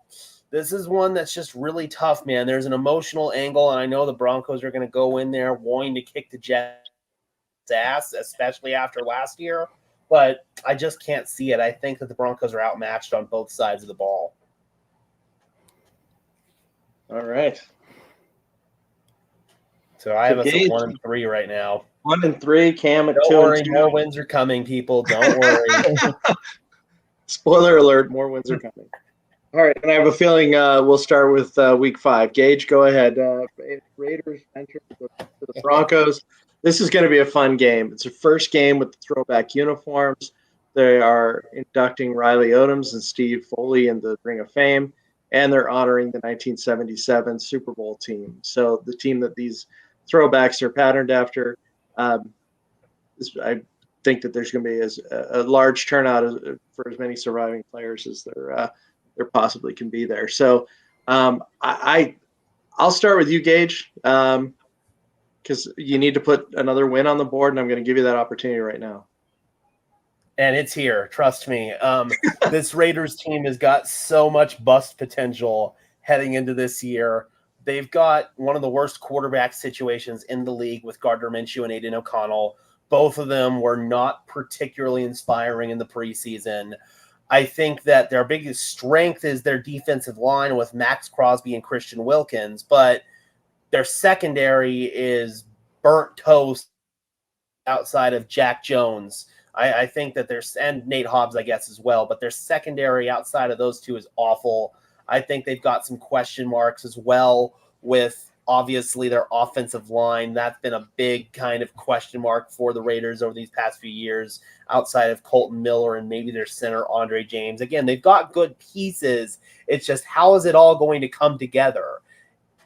Speaker 2: this is one that's just really tough, man. There's an emotional angle, and I know the Broncos are going to go in there wanting to kick the Jets' ass, especially after last year, but I just can't see it. I think that the Broncos are outmatched on both sides of the ball.
Speaker 1: All right.
Speaker 2: So I have us at 1-3 right now.
Speaker 1: 1-3, Cam at 2-2.
Speaker 2: Don't worry, more wins are coming, people. Don't worry.
Speaker 1: Spoiler alert, more wins are coming. All right, and I have a feeling we'll start with week 5. Gage, go ahead. Raiders enter the Broncos. This is going to be a fun game. It's the first game with the throwback uniforms. They are inducting Riley Odoms and Steve Foley in the Ring of Fame, and they're honoring the 1977 Super Bowl team. So the team that these throwbacks are patterned after. I think that there's going to be a large turnout for as many surviving players as there possibly can be there. So I'll start with you, Gage, because you need to put another win on the board, and I'm going to give you that opportunity right now.
Speaker 2: And it's here. Trust me. This Raiders team has got so much bust potential heading into this year. They've got one of the worst quarterback situations in the league with Gardner Minshew and Aiden O'Connell. Both of them were not particularly inspiring in the preseason. I think that their biggest strength is their defensive line with Max Crosby and Christian Wilkins, but their secondary is burnt toast outside of Jack Jones. I think that and Nate Hobbs, I guess, as well, but their secondary outside of those two is awful. I think they've got some question marks as well with, obviously, their offensive line. That's been a big kind of question mark for the Raiders over these past few years, outside of Colton Miller and maybe their center, Andre James. Again, they've got good pieces. It's just, how is it all going to come together?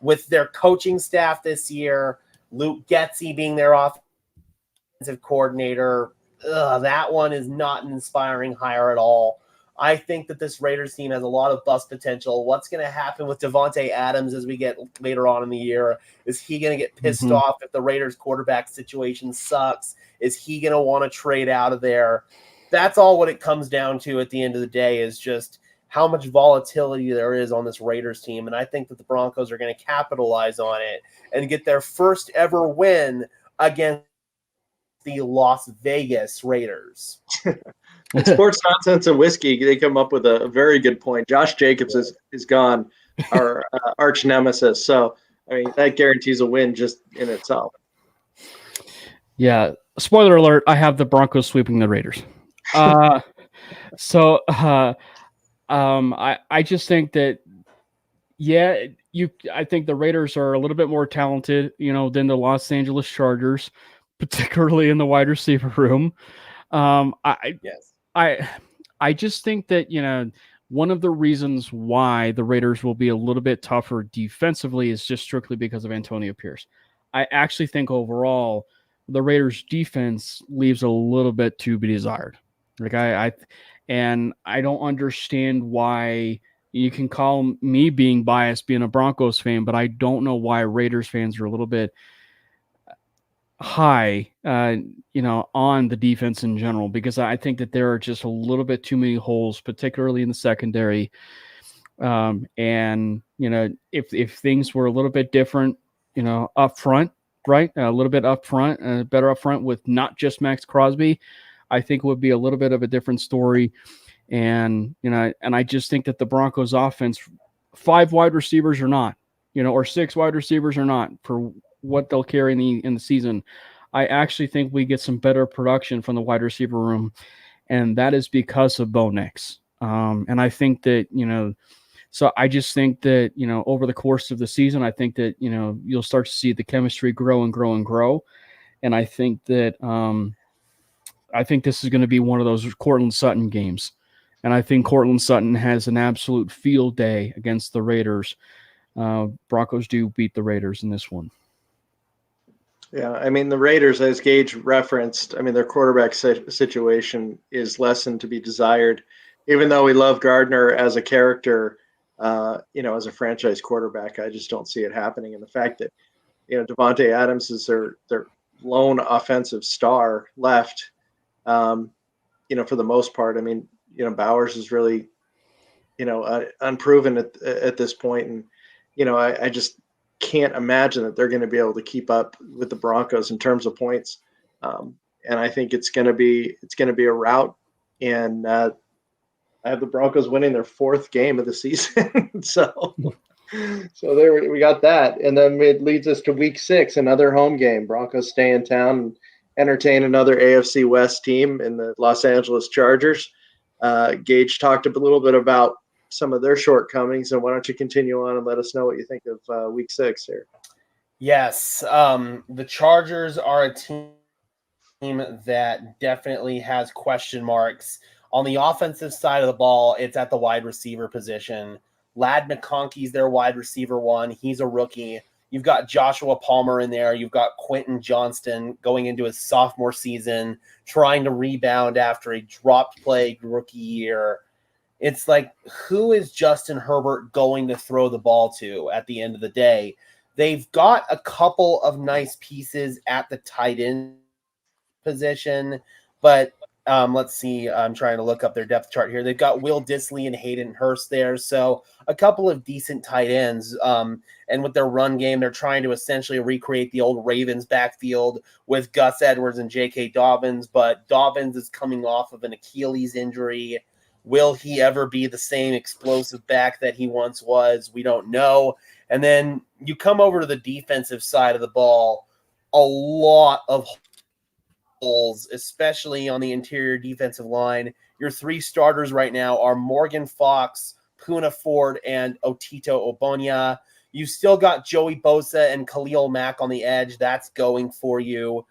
Speaker 2: With their coaching staff this year, Luke Getsy being their offensive coordinator, that one is not an inspiring hire at all. I think that this Raiders team has a lot of bust potential. What's going to happen with Devontae Adams as we get later on in the year? Is he going to get pissed off if the Raiders quarterback situation sucks? Is he going to want to trade out of there? That's all what it comes down to at the end of the day, is just how much volatility there is on this Raiders team. And I think that the Broncos are going to capitalize on it and get their first ever win against the Las Vegas Raiders.
Speaker 1: Sports nonsense and whiskey, they come up with a very good point. Josh Jacobs is gone, our arch nemesis. So, I mean, that guarantees a win just in itself.
Speaker 3: Yeah. Spoiler alert, I have the Broncos sweeping the Raiders. I just think that, I think the Raiders are a little bit more talented, than the Los Angeles Chargers, particularly in the wide receiver room. I just think that, one of the reasons why the Raiders will be a little bit tougher defensively is just strictly because of Antonio Pierce. I actually think overall the Raiders defense leaves a little bit to be desired. Like I don't understand why. You can call me being biased, being a Broncos fan, but I don't know why Raiders fans are a little bit high, on the defense in general, because I think that there are just a little bit too many holes, particularly in the secondary. If things were a little bit different, up front, right? A little bit up front, better up front with not just Max Crosby, I think it would be a little bit of a different story. And I just think that the Broncos offense, 5 wide receivers or not, or 6 wide receivers or not, for what they'll carry in the season, I actually think we get some better production from the wide receiver room, and that is because of Bo Nix. And I think that, so I just think that, over the course of the season, I think that, you'll start to see the chemistry grow and grow and grow. And I think that, I think this is going to be one of those Cortland Sutton games. And I think Cortland Sutton has an absolute field day against the Raiders. Broncos do beat the Raiders in this one.
Speaker 1: Yeah, I mean, the Raiders, as Gage referenced, I mean, their quarterback situation is less than to be desired. Even though we love Gardner as a character, as a franchise quarterback, I just don't see it happening. And the fact that, Devontae Adams is their lone offensive star left, for the most part. I mean, Bowers is really, unproven at this point. And, I just can't imagine that they're going to be able to keep up with the Broncos in terms of points. And I think it's going to be a rout. And I have the Broncos winning their 4th game of the season. so there we got that. And then it leads us to week 6, another home game. Broncos stay in town and entertain another AFC West team in the Los Angeles Chargers. Gage talked a little bit about some of their shortcomings, and why don't you continue on and let us know what you think of week 6 here?
Speaker 2: Yes, the Chargers are a team that definitely has question marks. On the offensive side of the ball, it's at the wide receiver position. Ladd McConkey's their wide receiver 1. He's a rookie. You've got Joshua Palmer in there. You've got Quentin Johnston going into his sophomore season, trying to rebound after a dropped-plagued rookie year. It's like, who is Justin Herbert going to throw the ball to at the end of the day? They've got a couple of nice pieces at the tight end position, but let's see. I'm trying to look up their depth chart here. They've got Will Dissly and Hayden Hurst there, so a couple of decent tight ends. And with their run game, they're trying to essentially recreate the old Ravens backfield with Gus Edwards and J.K. Dobbins, but Dobbins is coming off of an Achilles injury. Will he ever be the same explosive back that he once was? We don't know. And then you come over to the defensive side of the ball, a lot of holes, especially on the interior defensive line. Your 3 starters right now are Morgan Fox, Poona Ford, and Otito Ogbonnia. You still got Joey Bosa and Khalil Mack on the edge. That's going for you.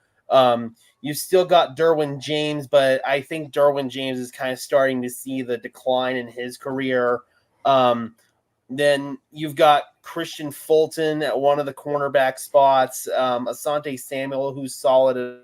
Speaker 2: You still got Derwin James, but I think Derwin James is kind of starting to see the decline in his career. Then you've got Christian Fulton at one of the cornerback spots, Asante Samuel, who's solid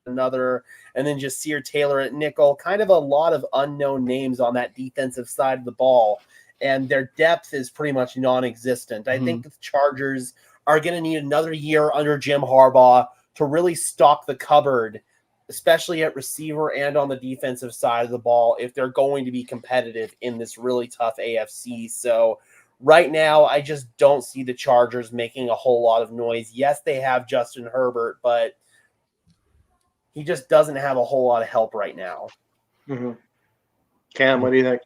Speaker 2: another, and then just Sear Taylor at nickel. Kind of a lot of unknown names on that defensive side of the ball, and their depth is pretty much non-existent. I think the Chargers are going to need another year under Jim Harbaugh to really stock the cupboard, especially at receiver and on the defensive side of the ball, if they're going to be competitive in this really tough AFC. So right now, I just don't see the Chargers making a whole lot of noise. Yes, they have Justin Herbert, but he just doesn't have a whole lot of help right now.
Speaker 1: Cam, what do you think?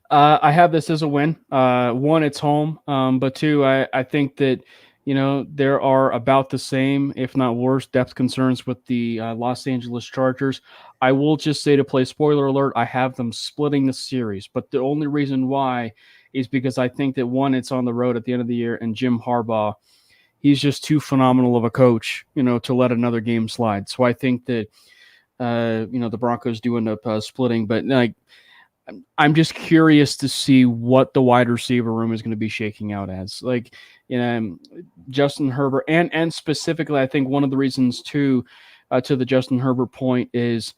Speaker 3: I have this as a win. One, it's home. But two, I think that, there are about the same, if not worse, depth concerns with the Los Angeles Chargers. I will just say, to play spoiler alert, I have them splitting the series. But the only reason why is because I think that, one, it's on the road at the end of the year, and Jim Harbaugh, he's just too phenomenal of a coach, to let another game slide. So I think that, the Broncos do end up splitting. But I'm just curious to see what the wide receiver room is going to be shaking out as. Justin Herbert, and specifically, I think one of the reasons too, to the Justin Herbert point, is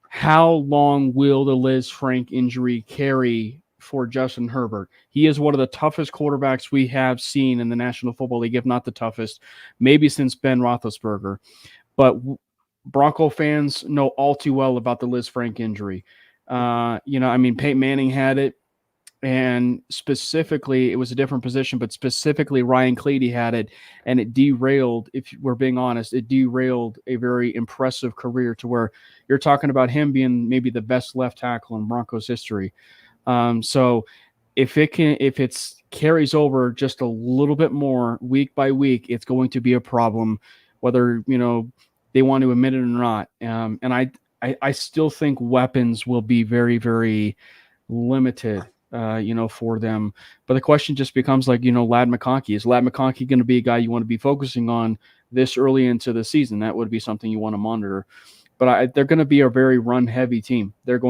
Speaker 3: how long will the Liz Frank injury carry for Justin Herbert? He is one of the toughest quarterbacks we have seen in the National Football League, if not the toughest, maybe since Ben Roethlisberger. But Bronco fans know all too well about the Liz Frank injury. Peyton Manning had it, and specifically, it was a different position, but specifically Ryan Clady had it, and it derailed, if we're being honest, it derailed a very impressive career to where you're talking about him being maybe the best left tackle in Broncos history. So if it carries over just a little bit more week by week, it's going to be a problem, whether, they want to admit it or not. And I still think weapons will be very, very limited, for them. But the question just becomes Ladd McConkey. Is Ladd McConkey going to be a guy you want to be focusing on this early into the season? That would be something you want to monitor. But they're going to be a very run-heavy team. But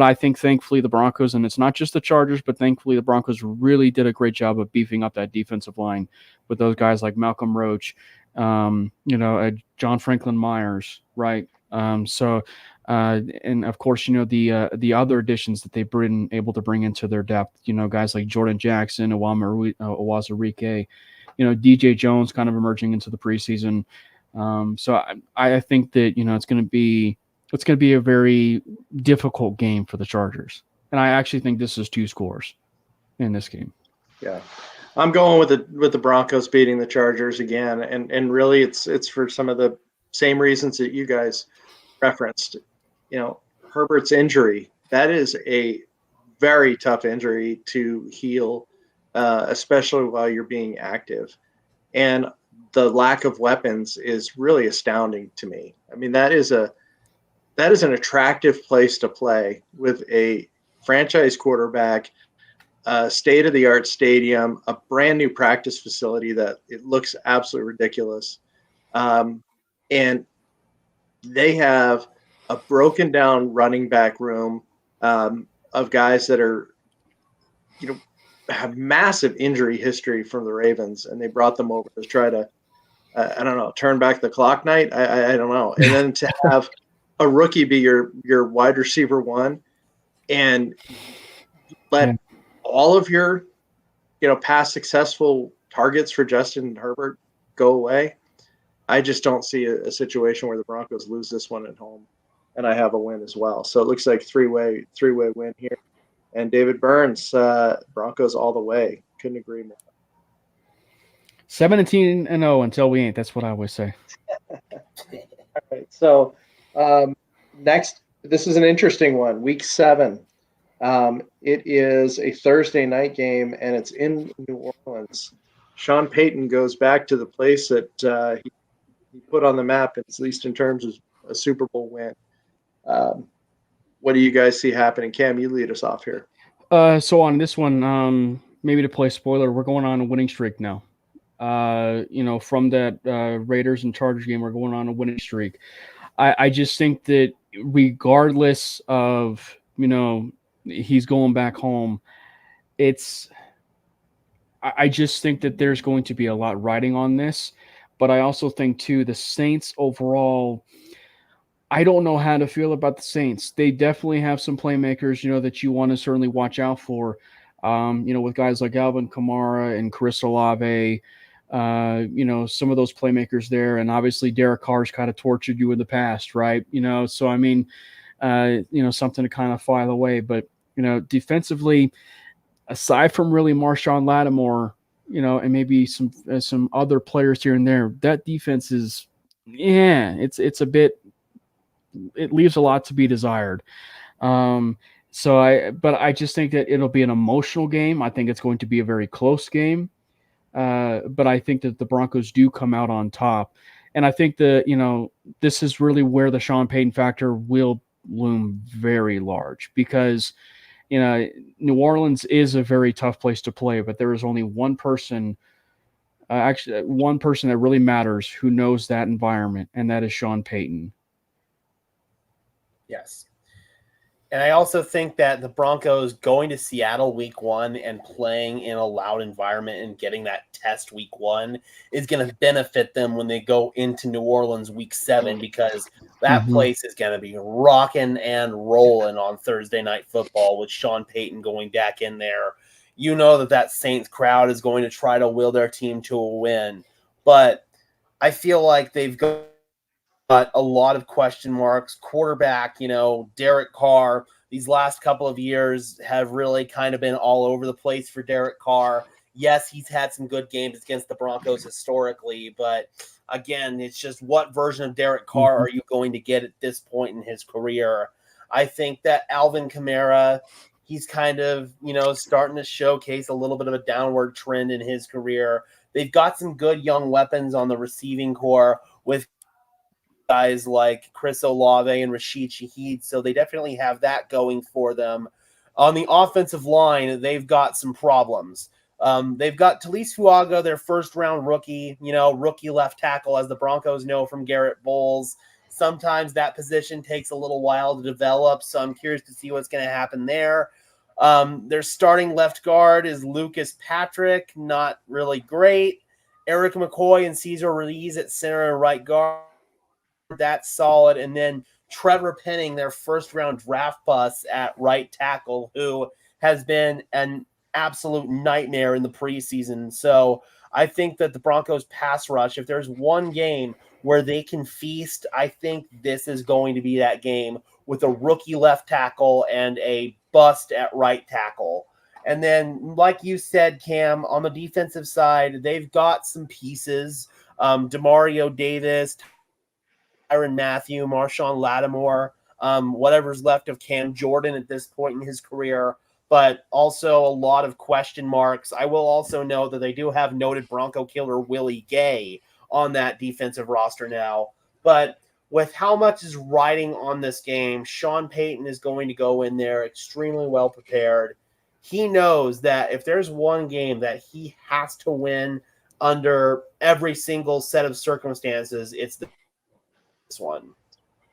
Speaker 3: I think, thankfully, the Broncos, and it's not just the Chargers, but thankfully the Broncos really did a great job of beefing up that defensive line with those guys like Malcolm Roach, John Franklin Myers, right? And of course, the other additions that they've been able to bring into their depth, guys like Jordan Jackson, Owazurike, DJ Jones kind of emerging into the preseason. So I think that, it's going to be a very difficult game for the Chargers. And I actually think this is 2 scores in this game.
Speaker 1: Yeah. I'm going with the Broncos beating the Chargers again. And really it's for some of the same reasons that you guys referenced. Herbert's injury, that is a very tough injury to heal, especially while you're being active. And the lack of weapons is really astounding to me. I mean, that is an attractive place to play with a franchise quarterback, a state-of-the-art stadium, a brand new practice facility that it looks absolutely ridiculous. And they have a broken down running back room of guys that are, have massive injury history from the Ravens, and they brought them over to try to, turn back the clock night. I don't know. And then to have a rookie be your wide receiver one and let all of your, past successful targets for Justin Herbert go away. I just don't see a situation where the Broncos lose this one at home, and I have a win as well. So it looks like three-way win here. And David Burns, Broncos all the way. Couldn't agree more.
Speaker 3: 17-0 until we ain't. That's what I always say.
Speaker 1: All right. So next, this is an interesting one. Week 7. It is a Thursday night game, and it's in New Orleans. Sean Payton goes back to the place that he put on the map, at least in terms of a Super Bowl win. What do you guys see happening? Cam, you lead us off here.
Speaker 3: So on this one, maybe to play spoiler, we're going on a winning streak now. From that Raiders and Chargers game, we're going on a winning streak. I just think that regardless of, he's going back home, I just think that there's going to be a lot riding on this. But I also think too, the Saints overall, I don't know how to feel about the Saints. They definitely have some playmakers, that you want to certainly watch out for. With guys like Alvin Kamara and Chris Olave, some of those playmakers there. And obviously Derek Carr's kind of tortured you in the past, right? So I mean, something to kind of file away. But, defensively, aside from really Marshawn Lattimore, and maybe some other players here and there, that defense is, it's a bit, it leaves a lot to be desired. But I just think that it'll be an emotional game. I think it's going to be a very close game. But I think that the Broncos do come out on top. And I think that, this is really where the Sean Payton factor will loom very large, because, New Orleans is a very tough place to play, but there is only one person, one person that really matters who knows that environment, and that is Sean Payton.
Speaker 2: Yes. And I also think that the Broncos going to Seattle week 1 and playing in a loud environment and getting that test week 1 is going to benefit them when they go into New Orleans week 7, because that place is going to be rocking and rolling on Thursday Night Football with Sean Payton going back in there. You know that Saints crowd is going to try to will their team to a win. But I feel like they've got a lot of question marks. Quarterback, Derek Carr, these last couple of years have really kind of been all over the place for Derek Carr. Yes, he's had some good games against the Broncos historically, but again, it's just what version of Derek Carr are you going to get at this point in his career? I think that Alvin Kamara, he's kind of, starting to showcase a little bit of a downward trend in his career. They've got some good young weapons on the receiving core with guys like Chris Olave and Rashid Shaheed, so they definitely have that going for them. On the offensive line, they've got some problems. They've got Talise Fuaga, their first-round rookie, rookie left tackle, as the Broncos know from Garrett Bowles. Sometimes that position takes a little while to develop, so I'm curious to see what's going to happen there. Their starting left guard is Lucas Patrick, not really great. Eric McCoy and Cesar Ruiz at center and right guard, that's solid. And then Trevor Penning, their first-round draft bust at right tackle, who has been an absolute nightmare in the preseason. So I think that the Broncos pass rush, if there's one game where they can feast, I think this is going to be that game, with a rookie left tackle and a bust at right tackle. And then, like you said, Cam, on the defensive side, they've got some pieces. Demario Davis, Tyrann Mathieu, Marshawn Lattimore, whatever's left of Cam Jordan at this point in his career, but also a lot of question marks. I will also know that they do have noted Bronco killer Willie Gay on that defensive roster now. But with how much is riding on this game, Sean Payton is going to go in there extremely well prepared. He knows that if there's one game that he has to win under every single set of circumstances, it's this one.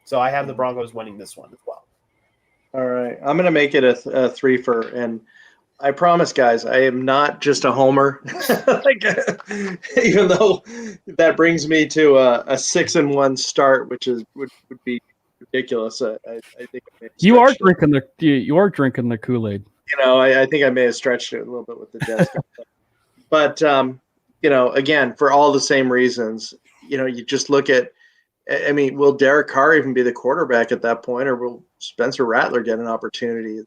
Speaker 2: So I have the Broncos winning this one as well.
Speaker 1: All right. I'm going to make it a three-fer. And I promise, guys, I am not just a homer. Even though that brings me to a 6-1 start, which would be ridiculous. I think
Speaker 3: you are drinking the Kool-Aid.
Speaker 1: I think I may have stretched it a little bit with the Jets. But again, for all the same reasons, you just look at. I mean, will Derek Carr even be the quarterback at that point, or will Spencer Rattler get an opportunity?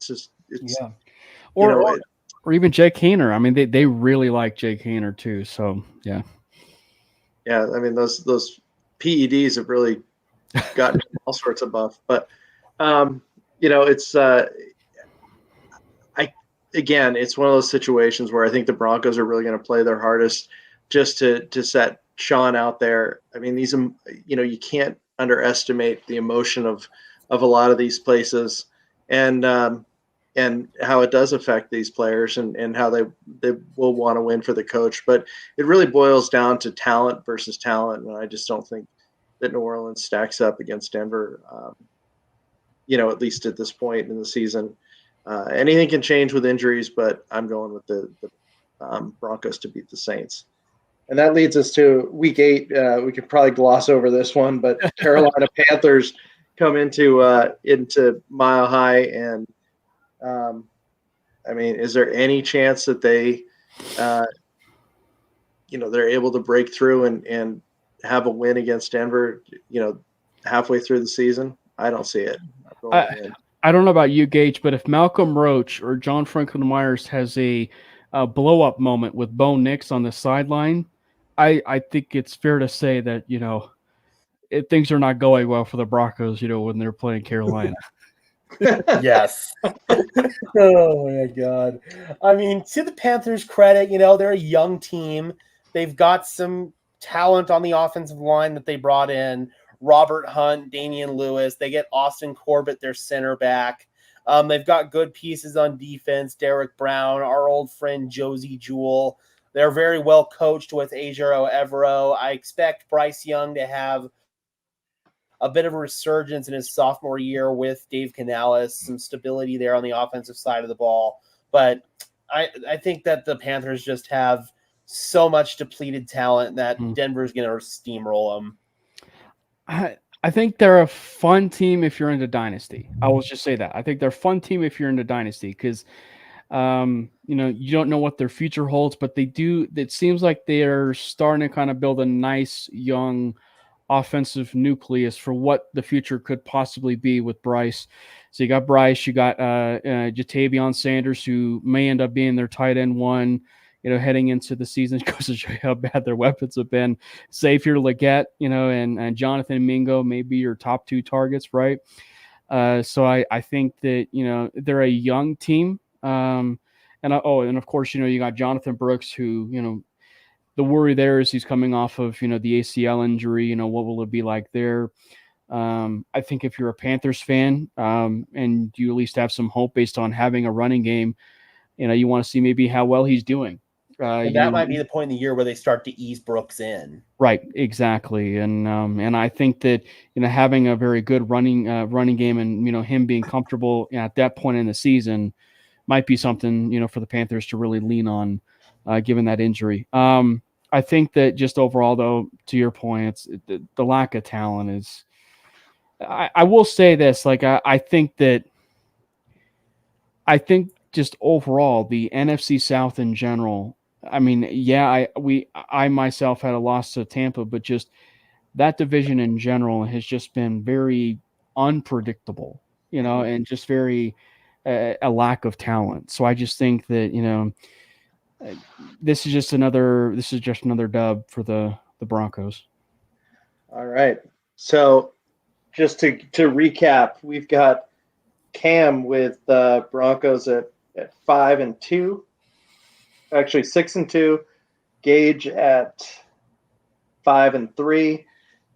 Speaker 3: Or even Jake Haener. I mean, they really like Jake Haener too. So yeah.
Speaker 1: Yeah, I mean those PEDs have really gotten all sorts of buff. But it's it's one of those situations where I think the Broncos are really going to play their hardest just to set Sean out there. I mean, these, you can't underestimate the emotion of a lot of these places, and how it does affect these players and how they will want to win for the coach. But it really boils down to talent versus talent, and I just don't think that New Orleans stacks up against Denver. At least at this point in the season, anything can change with injuries, but I'm going with the Broncos to beat the Saints. And that leads us to week 8. We could probably gloss over this one, but Carolina Panthers come into Mile High, and I mean, is there any chance that they, they're able to break through and have a win against Denver, halfway through the season? I don't see it.
Speaker 3: I don't know about you, Gage, but if Malcolm Roach or John Franklin Myers has a blow-up moment with Bo Nix on the sideline, I think it's fair to say that, things are not going well for the Broncos, when they're playing Carolina.
Speaker 2: Yes. Oh, my God. I mean, to the Panthers' credit, they're a young team. They've got some talent on the offensive line that they brought in. Robert Hunt, Damian Lewis. They get Austin Corbett, their center back. They've got good pieces on defense. Derek Brown, our old friend Josie Jewell. They're very well coached with Ajero Evero. I expect Bryce Young to have a bit of a resurgence in his sophomore year with Dave Canales, some stability there on the offensive side of the ball. But I think that the Panthers just have so much depleted talent that Denver's going to steamroll them.
Speaker 3: I think they're a fun team if you're into Dynasty. I will just say that. I think they're a fun team if you're into Dynasty because, you don't know what their future holds, but they do. It seems like they're starting to kind of build a nice young offensive nucleus for what the future could possibly be with Bryce. So you got Bryce, you got Jatavion Sanders, who may end up being their tight end one, heading into the season. It goes to show you how bad their weapons have been. Xavier Leggett, and Jonathan Mingo may be your top 2 targets, right? So I think that, they're a young team. And of course, you got Jonathan Brooks, who, the worry there is he's coming off of, the ACL injury. What will it be like there? I think if you're a Panthers fan and you at least have some hope based on having a running game, you want to see maybe how well he's doing.
Speaker 2: And that might be the point in the year where they start to ease Brooks in.
Speaker 3: Right, exactly. And I think that, having a very good running game and, him being comfortable at that point in the season might be something, for the Panthers to really lean on, given that injury. I think that just overall, though, to your point, it's the lack of talent is. I will say this, I think just overall the NFC South in general. I mean, yeah, I myself had a loss to Tampa, but just that division in general has just been very unpredictable, and just very a lack of talent. So I just think that this is just another dub for the Broncos.
Speaker 1: All right. So just to recap, we've got Cam with Broncos at 5-2, actually 6-2, Gage at 5-3,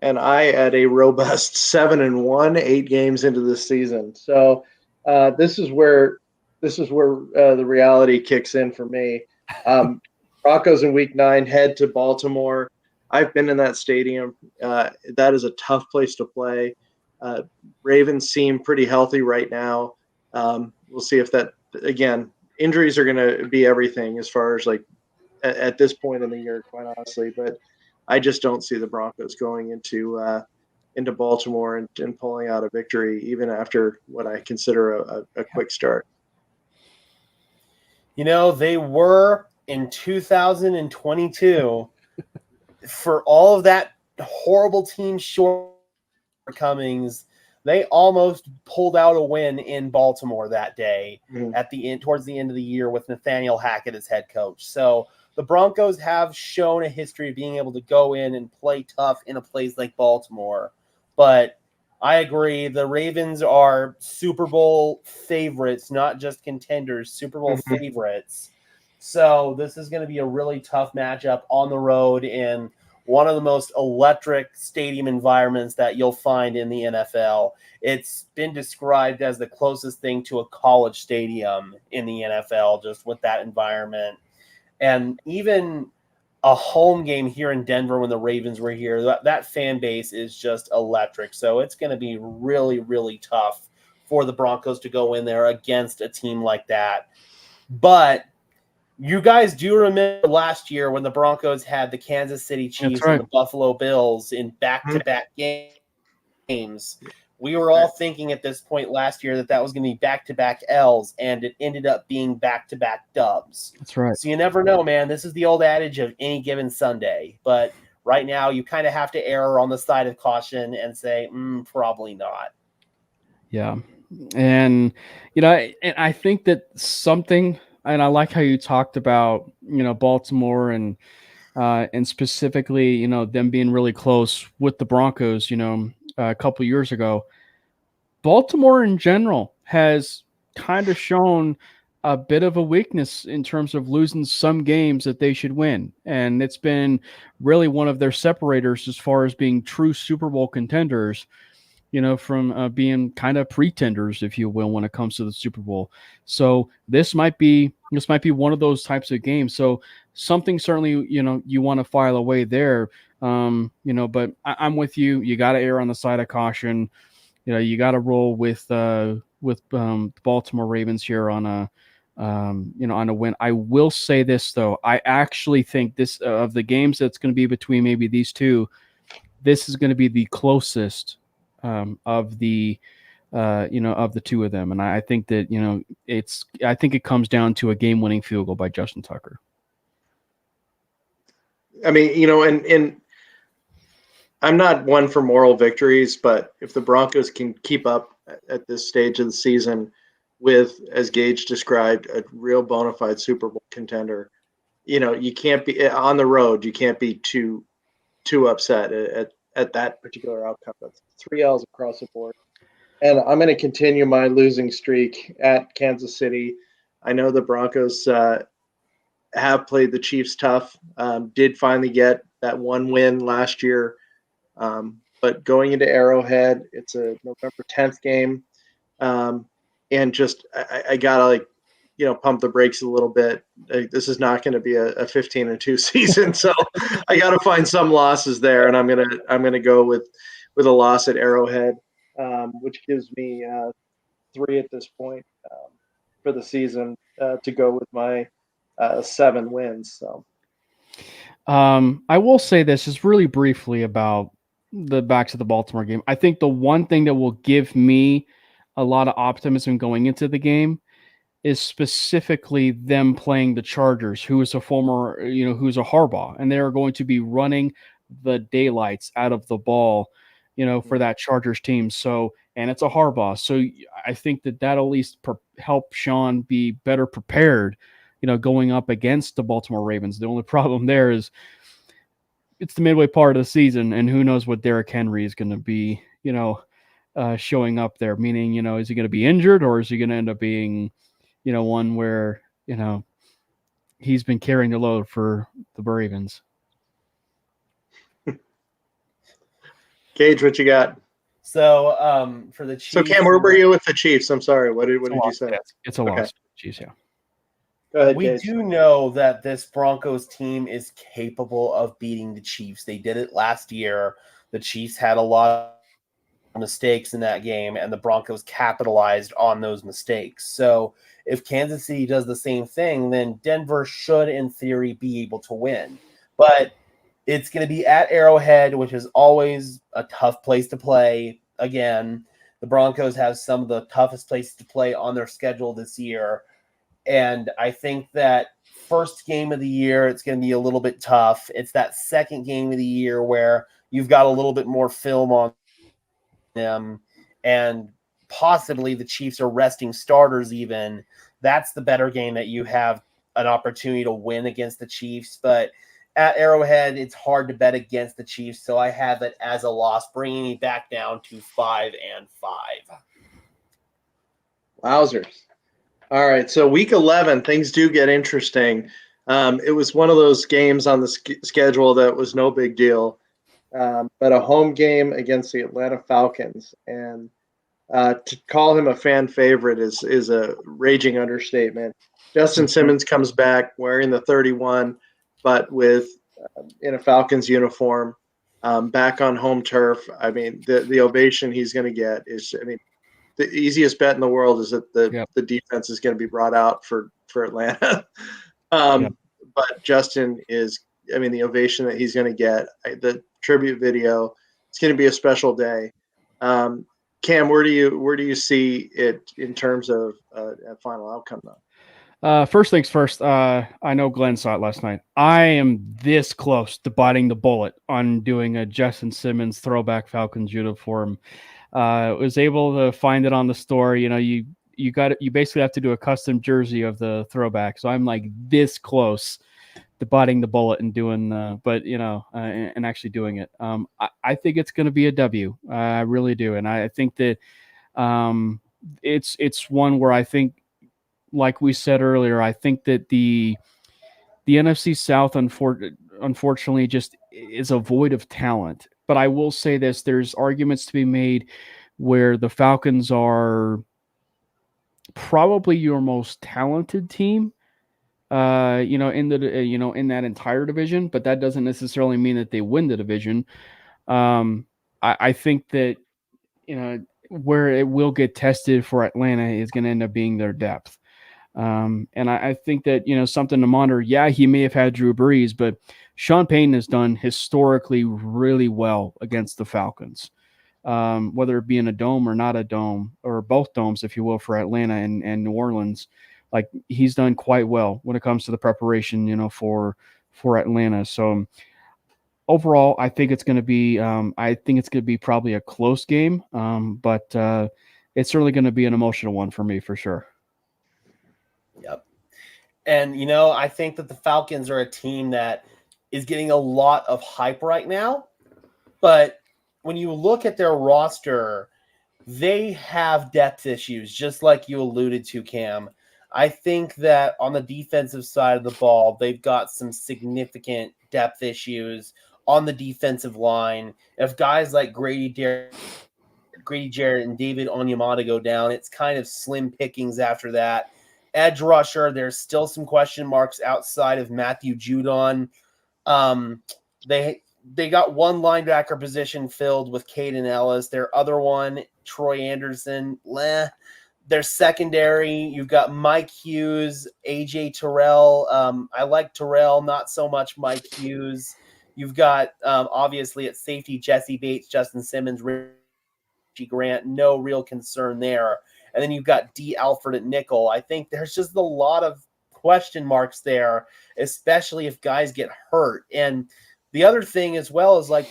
Speaker 1: and I at a robust 7-1, 8 games into the season. So this is where the reality kicks in for me. Broncos in week 9 head to Baltimore. I've been in that stadium. That is a tough place to play. Ravens seem pretty healthy right now. We'll see if that, again, injuries are going to be everything as far as at this point in the year, quite honestly. But I just don't see the Broncos going into Baltimore and pulling out a victory, even after what I consider a quick start.
Speaker 2: They were in 2022 for all of that horrible team shortcomings. They almost pulled out a win in Baltimore that day towards the end of the year with Nathaniel Hackett as head coach. So the Broncos have shown a history of being able to go in and play tough in a place like Baltimore. But I agree. The Ravens are Super Bowl favorites, not just contenders, Super Bowl favorites. So this is going to be a really tough matchup on the road in one of the most electric stadium environments that you'll find in the NFL. It's been described as the closest thing to a college stadium in the NFL, just with that environment. And even a home game here in Denver when the Ravens were here, that fan base is just electric. So it's going to be really, really tough for the Broncos to go in there against a team like that. But You guys do remember last year when the Broncos had the Kansas City Chiefs
Speaker 3: right.
Speaker 2: and the Buffalo Bills in back-to-back games. We were all thinking at this point last year that was going to be back-to-back L's, and it ended up being back-to-back dubs.
Speaker 3: That's right.
Speaker 2: So you never know, man. This is the old adage of any given Sunday. But right now, you kind of have to err on the side of caution and say, probably not.
Speaker 3: Yeah. And, I think that something, and I like how you talked about, Baltimore and specifically, them being really close with the Broncos, a couple years ago. Baltimore in general has kind of shown a bit of a weakness in terms of losing some games that they should win. And it's been really one of their separators as far as being true Super Bowl contenders, from being kind of pretenders, if you will, when it comes to the Super Bowl. So this might be one of those types of games. So something certainly, you want to file away there. But I'm with you. You got to err on the side of caution. You got to roll with the Baltimore Ravens here on a win. I will say this though. I actually think this of the games that's going to be between maybe these two, this is going to be the closest of the two of them. And I think that, I think it comes down to a game-winning field goal by Justin Tucker.
Speaker 1: I mean, and I'm not one for moral victories, but if the Broncos can keep up at this stage of the season with, as Gage described, a real bona fide Super Bowl contender, you can't be on the road. You can't be too upset at that particular outcome. That's 3 L's across the board. And I'm going to continue my losing streak at Kansas City. I know the Broncos have played the Chiefs tough, did finally get that one win last year. But going into Arrowhead, it's a November 10th game. And just, I got to pump the brakes a little bit. This is not going to be a 15-2 season. So I got to find some losses there. And I'm going to go with a loss at Arrowhead, which gives me 3 at this point for the season to go with my 7 wins. So
Speaker 3: I will say this just really briefly about back to the Baltimore game. I think the one thing that will give me a lot of optimism going into the game is specifically them playing the Chargers, who is a former, who's a Harbaugh, and they are going to be running the daylights out of the ball, for that Chargers team. So, and it's a Harbaugh. So I think that'll at least help Sean be better prepared, going up against the Baltimore Ravens. The only problem there is it's the midway part of the season, and who knows what Derrick Henry is going to be, showing up there, meaning, is he going to be injured, or is he going to end up being, one where, he's been carrying the load for the Ravens.
Speaker 1: Gage, what you got?
Speaker 2: So for the Chiefs.
Speaker 1: So Cam, where were you with the Chiefs? I'm sorry. What did you say?
Speaker 3: It's a loss. Chiefs, yeah.
Speaker 1: Go ahead,
Speaker 2: we
Speaker 1: Gage.
Speaker 2: do know that this Broncos team is capable of beating the Chiefs. They did it last year. The Chiefs had a lot of mistakes in that game, and the Broncos capitalized on those mistakes. So if Kansas City does the same thing, then Denver should, in theory, be able to win. But it's going to be at Arrowhead, which is always a tough place to play. Again, the Broncos have some of the toughest places to play on their schedule this year. And I think that first game of the year, it's going to be a little bit tough. It's that second game of the year where you've got a little bit more film on them, and possibly the Chiefs are resting starters even. That's the better game that you have an opportunity to win against the Chiefs. But at Arrowhead, it's hard to bet against the Chiefs, so I have it as a loss, bringing me back down to 5-5.
Speaker 1: Wowzers. All right, so week 11, things do get interesting. It was one of those games on the schedule that was no big deal, but a home game against the Atlanta Falcons. And to call him a fan favorite is a raging understatement. Justin Simmons comes back wearing the 31, but in a Falcons uniform, back on home turf. I mean, the ovation he's going to get is, the easiest bet in the world is that the defense is going to be brought out for Atlanta. But Justin is, I mean, the ovation that he's going to get, the tribute video, it's going to be a special day. Cam, where do you see it in terms of a final outcome, though?
Speaker 3: First things first, I know Glenn saw it last night. I am this close to biting the bullet on doing a Justin Simmons throwback Falcons uniform. Was able to find it on the store. You know, you basically have to do a custom jersey of the throwback. So I'm like this close to biting the bullet and doing, and actually doing it. I think it's going to be a W. I really do. And I think that it's one where I think, like we said earlier, I think that the NFC South, unfortunately, just is a void of talent. But I will say this, there's arguments to be made where the Falcons are probably your most talented team, in that entire division, but that doesn't necessarily mean that they win the division. I think that, where it will get tested for Atlanta is going to end up being their depth. And I think that, something to monitor. Yeah, he may have had Drew Brees, but Sean Payton has done historically really well against the Falcons, whether it be in a dome or not a dome, or both domes, if you will, for Atlanta and New Orleans. Like, he's done quite well when it comes to the preparation, for Atlanta. So overall, I think it's going to be, probably a close game, but it's certainly going to be an emotional one for me, for sure.
Speaker 2: Yep. And, I think that the Falcons are a team that is getting a lot of hype right now. But when you look at their roster, they have depth issues, just like you alluded to, Cam. I think that on the defensive side of the ball, they've got some significant depth issues on the defensive line. If guys like Grady Jarrett and David Onyemata go down, it's kind of slim pickings after that. Edge rusher, there's still some question marks outside of Matthew Judon. They got one linebacker position filled with Caden Ellis. Their other one, Troy Anderson, Their secondary, you've got Mike Hughes, AJ Terrell. I like Terrell, not so much Mike Hughes. You've got, obviously, at safety, Jesse Bates, Justin Simmons, Richie Grant. No real concern there. And then you've got D. Alford at nickel. I think there's just a lot of question marks there, especially if guys get hurt. And the other thing as well is, like,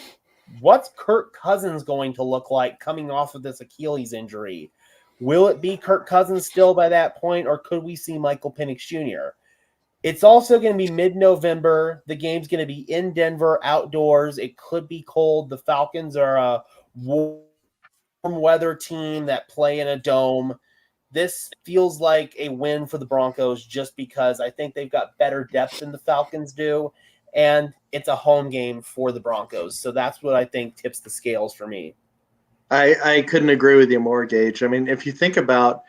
Speaker 2: what's Kirk Cousins going to look like coming off of this Achilles injury? Will it be Kirk Cousins still by that point, or could we see Michael Penix Jr.? It's also going to be mid-November. The game's going to be in Denver, outdoors. It could be cold. The Falcons are a warm weather team that play in a dome. This feels like a win for the Broncos just because I think they've got better depth than the Falcons do, and it's a home game for the Broncos. So that's what I think tips the scales for me.
Speaker 1: I couldn't agree with you more, Gage. I mean, if you think about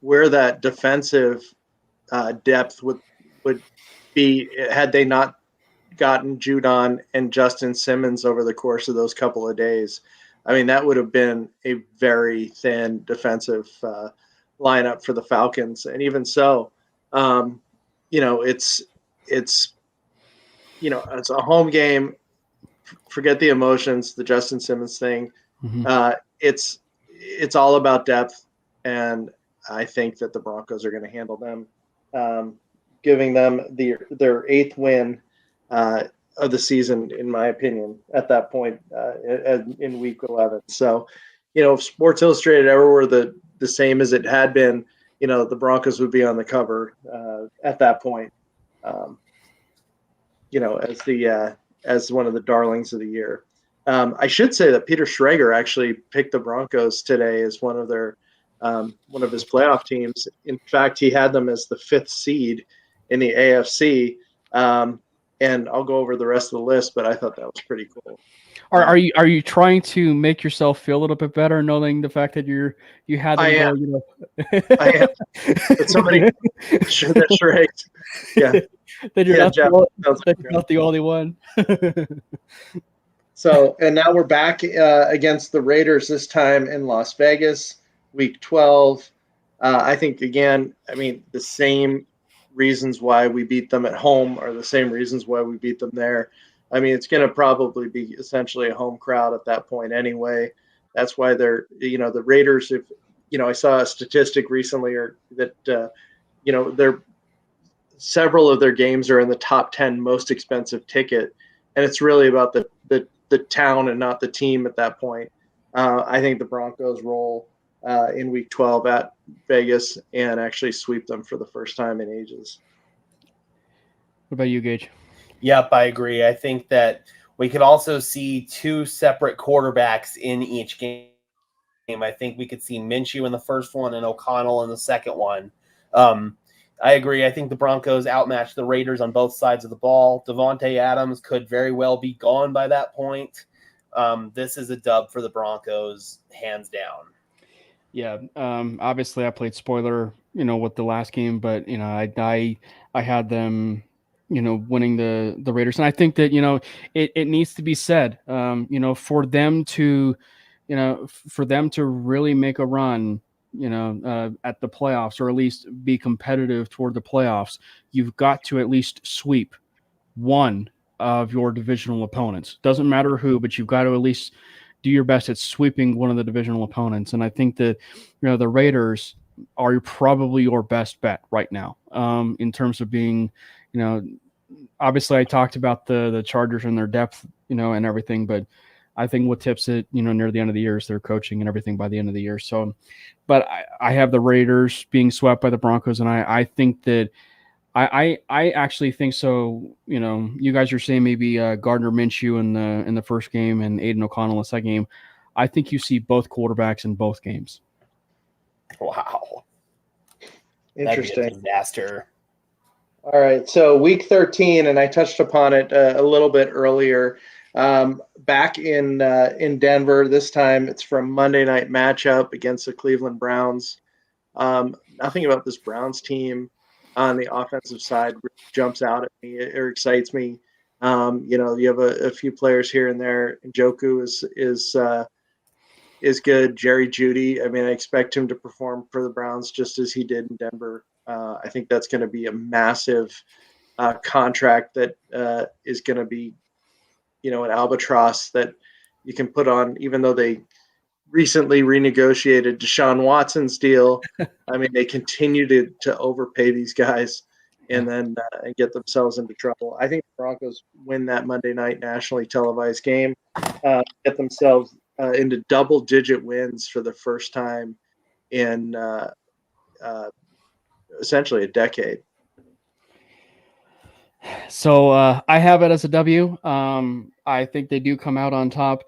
Speaker 1: where that defensive depth would be had they not gotten Judon and Justin Simmons over the course of those couple of days, I mean, that would have been a very thin defensive lineup for the Falcons. And even so, it's a home game. Forget the emotions, the Justin Simmons thing.
Speaker 3: Mm-hmm.
Speaker 1: It's all about depth, and I think that the Broncos are going to handle them, giving them their 8th win of the season, in my opinion, at that point in Week 11. So, if Sports Illustrated ever were the same as it had been, the Broncos would be on the cover at that point, as one of the darlings of the year. I should say that Peter Schrager actually picked the Broncos today as one of his playoff teams. In fact, he had them as the 5th seed in the AFC. And I'll go over the rest of the list, but I thought that was pretty cool.
Speaker 3: Are you trying to make yourself feel a little bit better, knowing the fact that you had them?
Speaker 1: I am. I am. But somebody that's right. Yeah.
Speaker 3: That you're not the only one.
Speaker 1: So, and now we're back against the Raiders, this time in Las Vegas, Week 12. I think, again, the same reasons why we beat them at home are the same reasons why we beat them there. I mean, it's going to probably be essentially a home crowd at that point anyway. That's why they're, the Raiders, if, I saw a statistic recently that, they're several of their games are in the top 10 most expensive ticket. And it's really about the town and not the team at that point. I think the Broncos roll in week 12 at Vegas and actually sweep them for the first time in ages.
Speaker 3: What about you, Gage?
Speaker 2: Yep, I agree. I think that we could also see two separate quarterbacks in each game. I think we could see Minshew in the first one and O'Connell in the second one. I agree. I think the Broncos outmatched the Raiders on both sides of the ball. Devontae Adams could very well be gone by that point. This is a dub for the Broncos, hands down.
Speaker 3: Yeah, obviously I played spoiler, with the last game, but I had them, winning the Raiders, and I think that it needs to be said, for them to, for them to really make a run, at the playoffs, or at least be competitive toward the playoffs, you've got to at least sweep one of your divisional opponents. Doesn't matter who, but you've got to at least do your best at sweeping one of the divisional opponents. And I think that, the Raiders are probably your best bet right now, in terms of being, obviously I talked about the Chargers and their depth, and everything, but I think what tips it, near the end of the year is their coaching and everything by the end of the year. So, but I have the Raiders being swept by the Broncos, and I think that I actually think so. You guys are saying maybe Gardner Minshew in the first game and Aiden O'Connell in the second game. I think you see both quarterbacks in both games.
Speaker 2: Wow.
Speaker 1: Interesting.
Speaker 2: That'd be a disaster.
Speaker 1: All right. So week 13, and I touched upon it a little bit earlier. Back in Denver, this time it's from Monday night matchup against the Cleveland Browns. Nothing about this Browns team on the offensive side really jumps out at me or excites me. You have a few players here and there. Njoku is good. Jerry Jeudy, I mean, I expect him to perform for the Browns just as he did in Denver. I think that's going to be a massive contract that is going to be, an albatross that you can put on, even though they recently renegotiated Deshaun Watson's deal. I mean, they continue to overpay these guys and then get themselves into trouble. I think the Broncos win that Monday night nationally televised game, get themselves into double-digit wins for the first time in essentially a decade.
Speaker 3: So I have it as a W. I think they do come out on top,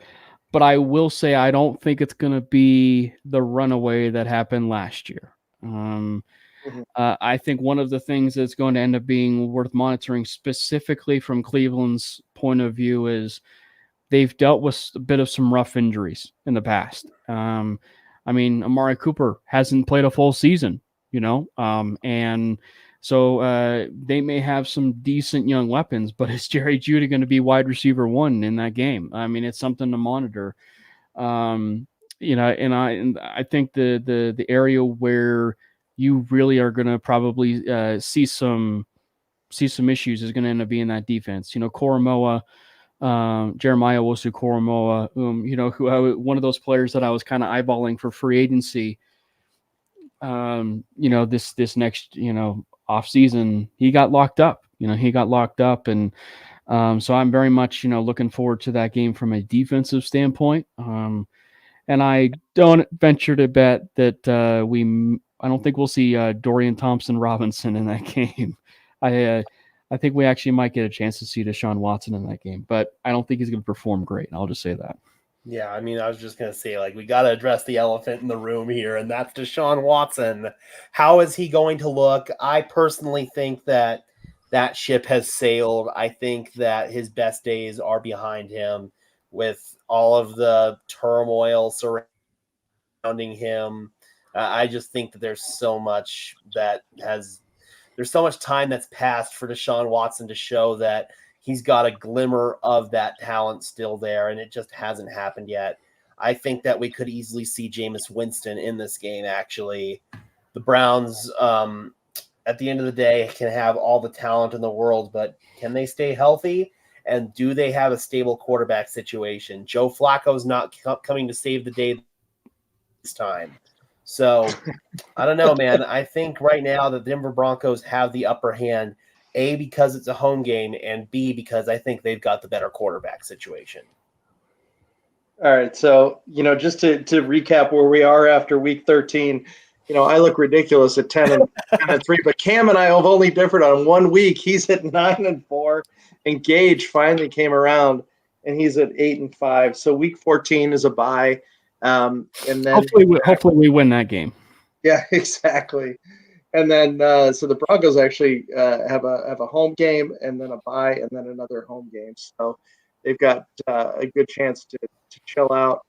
Speaker 3: but I will say I don't think it's going to be the runaway that happened last year. I think one of the things that's going to end up being worth monitoring specifically from Cleveland's point of view is they've dealt with a bit of some rough injuries in the past. I mean, Amari Cooper hasn't played a full season, and so they may have some decent young weapons, but is Jerry Jeudy going to be wide receiver one in that game? I mean, it's something to monitor. And I think the area where you really are going to probably see some issues is going to end up being that defense. Koromoa, Jeremiah Owusu-Koramoah, who one of those players that I was kind of eyeballing for free agency. This next off season, he got locked up. And so I'm very much looking forward to that game from a defensive standpoint. And I don't venture to bet that I don't think we'll see Dorian Thompson-Robinson in that game. I think we actually might get a chance to see Deshaun Watson in that game, but I don't think he's going to perform great. I'll just say that.
Speaker 2: Yeah, I mean, I was just going to say, we got to address the elephant in the room here, and that's Deshaun Watson. How is he going to look? I personally think that ship has sailed. I think that his best days are behind him with all of the turmoil surrounding him. I just think that there's so much time that's passed for Deshaun Watson to show that he's got a glimmer of that talent still there, and it just hasn't happened yet. I think that we could easily see Jameis Winston in this game, actually. The Browns, at the end of the day, can have all the talent in the world, but can they stay healthy? And do they have a stable quarterback situation? Joe Flacco's not coming to save the day this time. So I don't know, man. I think right now the Denver Broncos have the upper hand, A, because it's a home game, and B, because I think they've got the better quarterback situation.
Speaker 1: All right. So, just to recap where we are after week 13, I look ridiculous at 10 and 3, but Cam and I have only differed on 1 week. He's at 9-4, and Gage finally came around, and he's at 8-5. So week 14 is a bye. And then
Speaker 3: hopefully we win that game.
Speaker 1: Yeah, exactly. And then so the Broncos actually have a home game and then a bye and then another home game. So they've got a good chance to chill out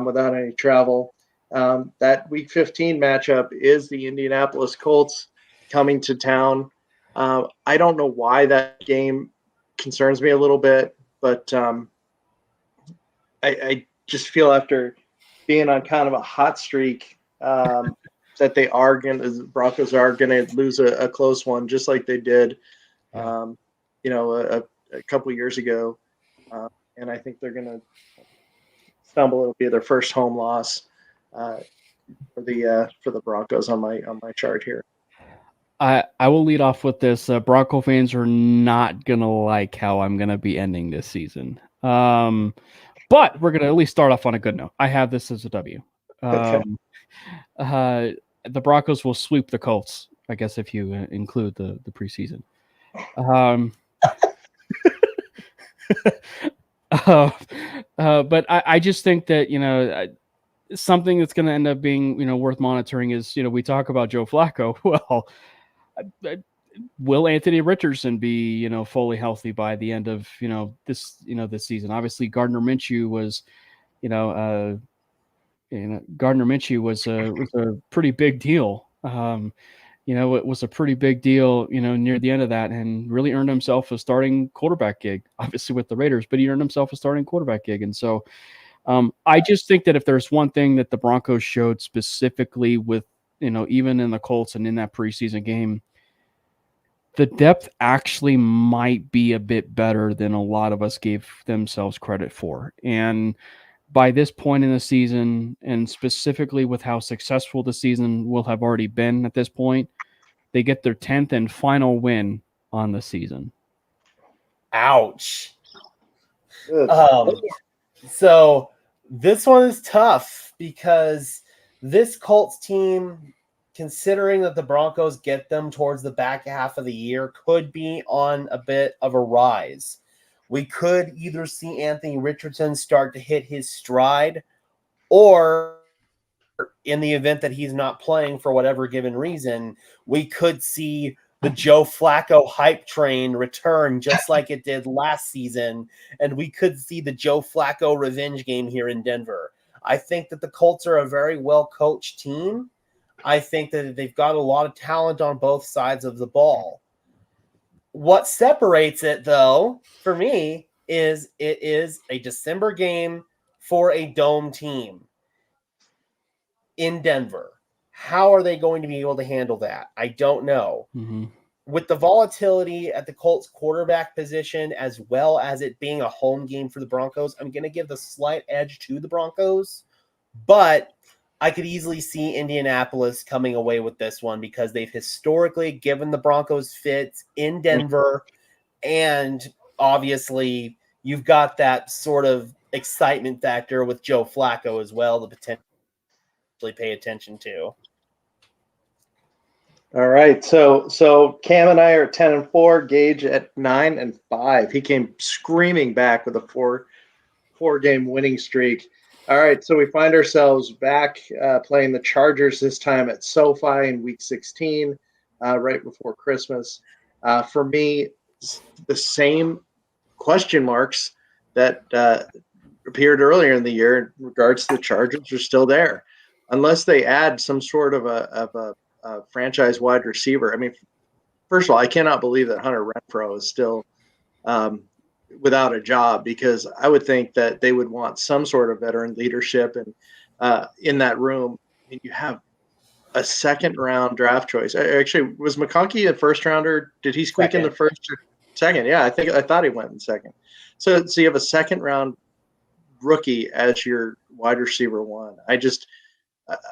Speaker 1: without any travel. That Week 15 matchup is the Indianapolis Colts coming to town. I don't know why that game concerns me a little bit, but I just feel after being on kind of a hot streak that the Broncos are going to lose a close one, just like they did, a couple years ago. And I think they're going to stumble. It'll be their first home loss for the Broncos on my chart here.
Speaker 3: I will lead off with this. Bronco fans are not going to like how I'm going to be ending this season. But we're going to at least start off on a good note. I have this as a W.
Speaker 1: Okay.
Speaker 3: The Broncos will sweep the Colts, I guess, if you include the preseason. But I just think that, something that's going to end up being, worth monitoring is, we talk about Joe Flacco. Well, will Anthony Richardson be, fully healthy by the end of, this season? Obviously, Gardner Minshew was, Gardner Minshew was a pretty big deal. It was a pretty big deal, near the end of that, and really earned himself a starting quarterback gig, obviously with the Raiders, but he earned himself a starting quarterback gig. And so I just think that if there's one thing that the Broncos showed specifically with, even in the Colts and in that preseason game, the depth actually might be a bit better than a lot of us gave themselves credit for. And by this point in the season, and specifically with how successful the season will have already been at this point, they get their 10th and final win on the season.
Speaker 2: Ouch. So this one is tough because this Colts team, considering that the Broncos get them towards the back half of the year, could be on a bit of a rise. We could either see Anthony Richardson start to hit his stride, or in the event that he's not playing for whatever given reason, we could see the Joe Flacco hype train return just like it did last season, and we could see the Joe Flacco revenge game here in Denver. I think that the Colts are a very well-coached team. I think that they've got a lot of talent on both sides of the ball. What separates it, though, for me, is it is a December game for a dome team in Denver. How are they going to be able to handle that? I don't know.
Speaker 3: Mm-hmm.
Speaker 2: With the volatility at the Colts quarterback position, as well as it being a home game for the Broncos, I'm going to give the slight edge to the Broncos, but I could easily see Indianapolis coming away with this one because they've historically given the Broncos fits in Denver, and obviously you've got that sort of excitement factor with Joe Flacco as well to potentially pay attention to.
Speaker 1: All right, so Cam and I are 10-4, Gage at 9-5. He came screaming back with a four-game winning streak. All right, so we find ourselves back playing the Chargers this time at SoFi in Week 16, right before Christmas. For me, the same question marks that appeared earlier in the year in regards to the Chargers are still there, unless they add some sort of a franchise wide receiver. I mean, first of all, I cannot believe that Hunter Renfrow is still without a job, because I would think that they would want some sort of veteran leadership and in that room. I mean, you have a second-round draft choice. Actually, was McConkey a first-rounder? Did he squeak in the first or second? Yeah, I thought he went in second. So you have a second-round rookie as your wide receiver one. I just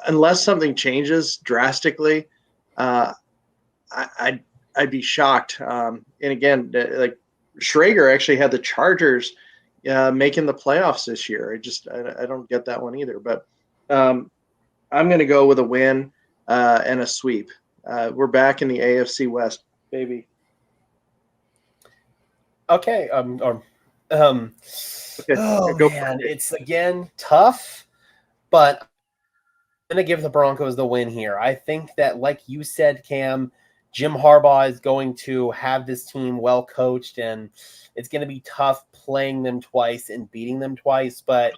Speaker 1: unless something changes drastically, I'd be shocked. And again, like Schrager actually had the Chargers making the playoffs this year. I don't get that one either. But I'm going to go with a win and a sweep. We're back in the AFC West, baby.
Speaker 2: Okay.
Speaker 1: Okay.
Speaker 2: Oh man, it's again tough, but I'm going to give the Broncos the win here. I think that, like you said, Cam, Jim Harbaugh is going to have this team well coached, and it's going to be tough playing them twice and beating them twice. But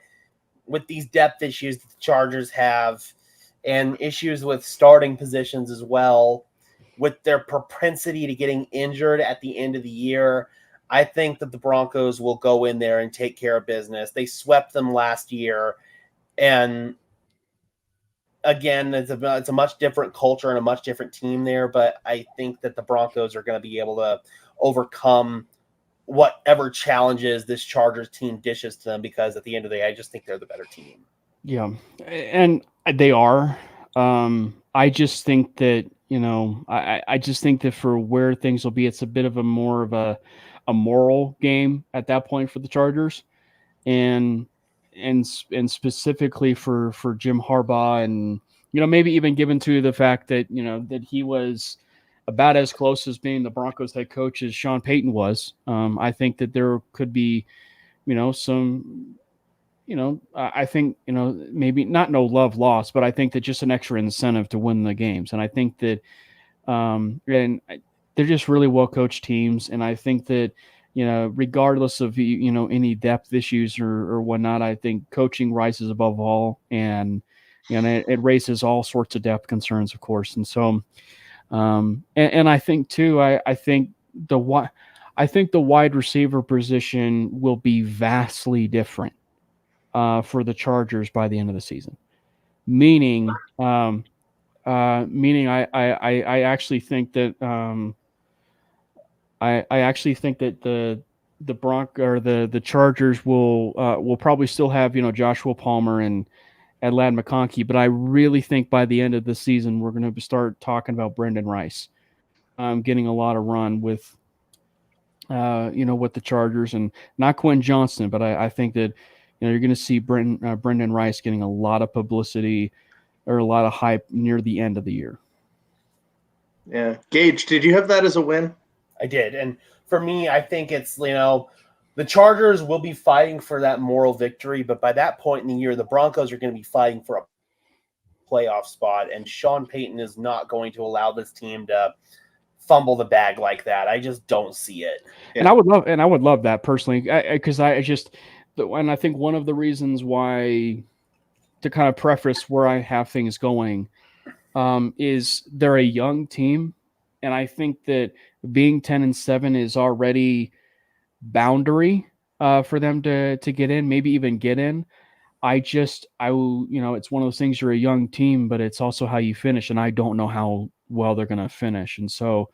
Speaker 2: with these depth issues that the Chargers have and issues with starting positions as well, with their propensity to getting injured at the end of the year, I think that the Broncos will go in there and take care of business. They swept them last year, and again, it's a much different culture and a much different team there, but I think that the Broncos are going to be able to overcome whatever challenges this Chargers team dishes to them, because at the end of the day, I just think they're the better team.
Speaker 3: Yeah, and they are. I just think that, I just think that for where things will be, it's a bit of a more of a moral game at that point for the Chargers, and specifically for Jim Harbaugh, and maybe even given to the fact that that he was about as close as being the Broncos head coach as Sean Payton was. I think that there could be some. I think, maybe not no love lost, but I think that just an extra incentive to win the games. And I think that, and they're just really well coached teams. And I think that, regardless of, any depth issues or whatnot, I think coaching rises above all. And, it raises all sorts of depth concerns, of course. And so, and I think too, I think the wide receiver position will be vastly different for the Chargers by the end of the season. Meaning I actually think that I actually think that the Chargers will probably still have Joshua Palmer and Ladd McConkey, but I really think by the end of the season we're going to start talking about Brendan Rice getting a lot of run with with the Chargers, and not Quentin Johnston, but I think that you're going to see Brendan Rice getting a lot of publicity or a lot of hype near the end of the year.
Speaker 1: Yeah. Gage, did you have that as a win?
Speaker 2: I did. And for me, I think it's, the Chargers will be fighting for that moral victory, but by that point in the year, the Broncos are going to be fighting for a playoff spot, and Sean Payton is not going to allow this team to fumble the bag like that. I just don't see it.
Speaker 3: Yeah. And I would love that personally, because and I think one of the reasons why, to kind of preface where I have things going, is they're a young team. And I think that being 10-7 is already boundary for them to get in, maybe even get in. It's one of those things, you're a young team, but it's also how you finish. And I don't know how well they're going to finish. And so,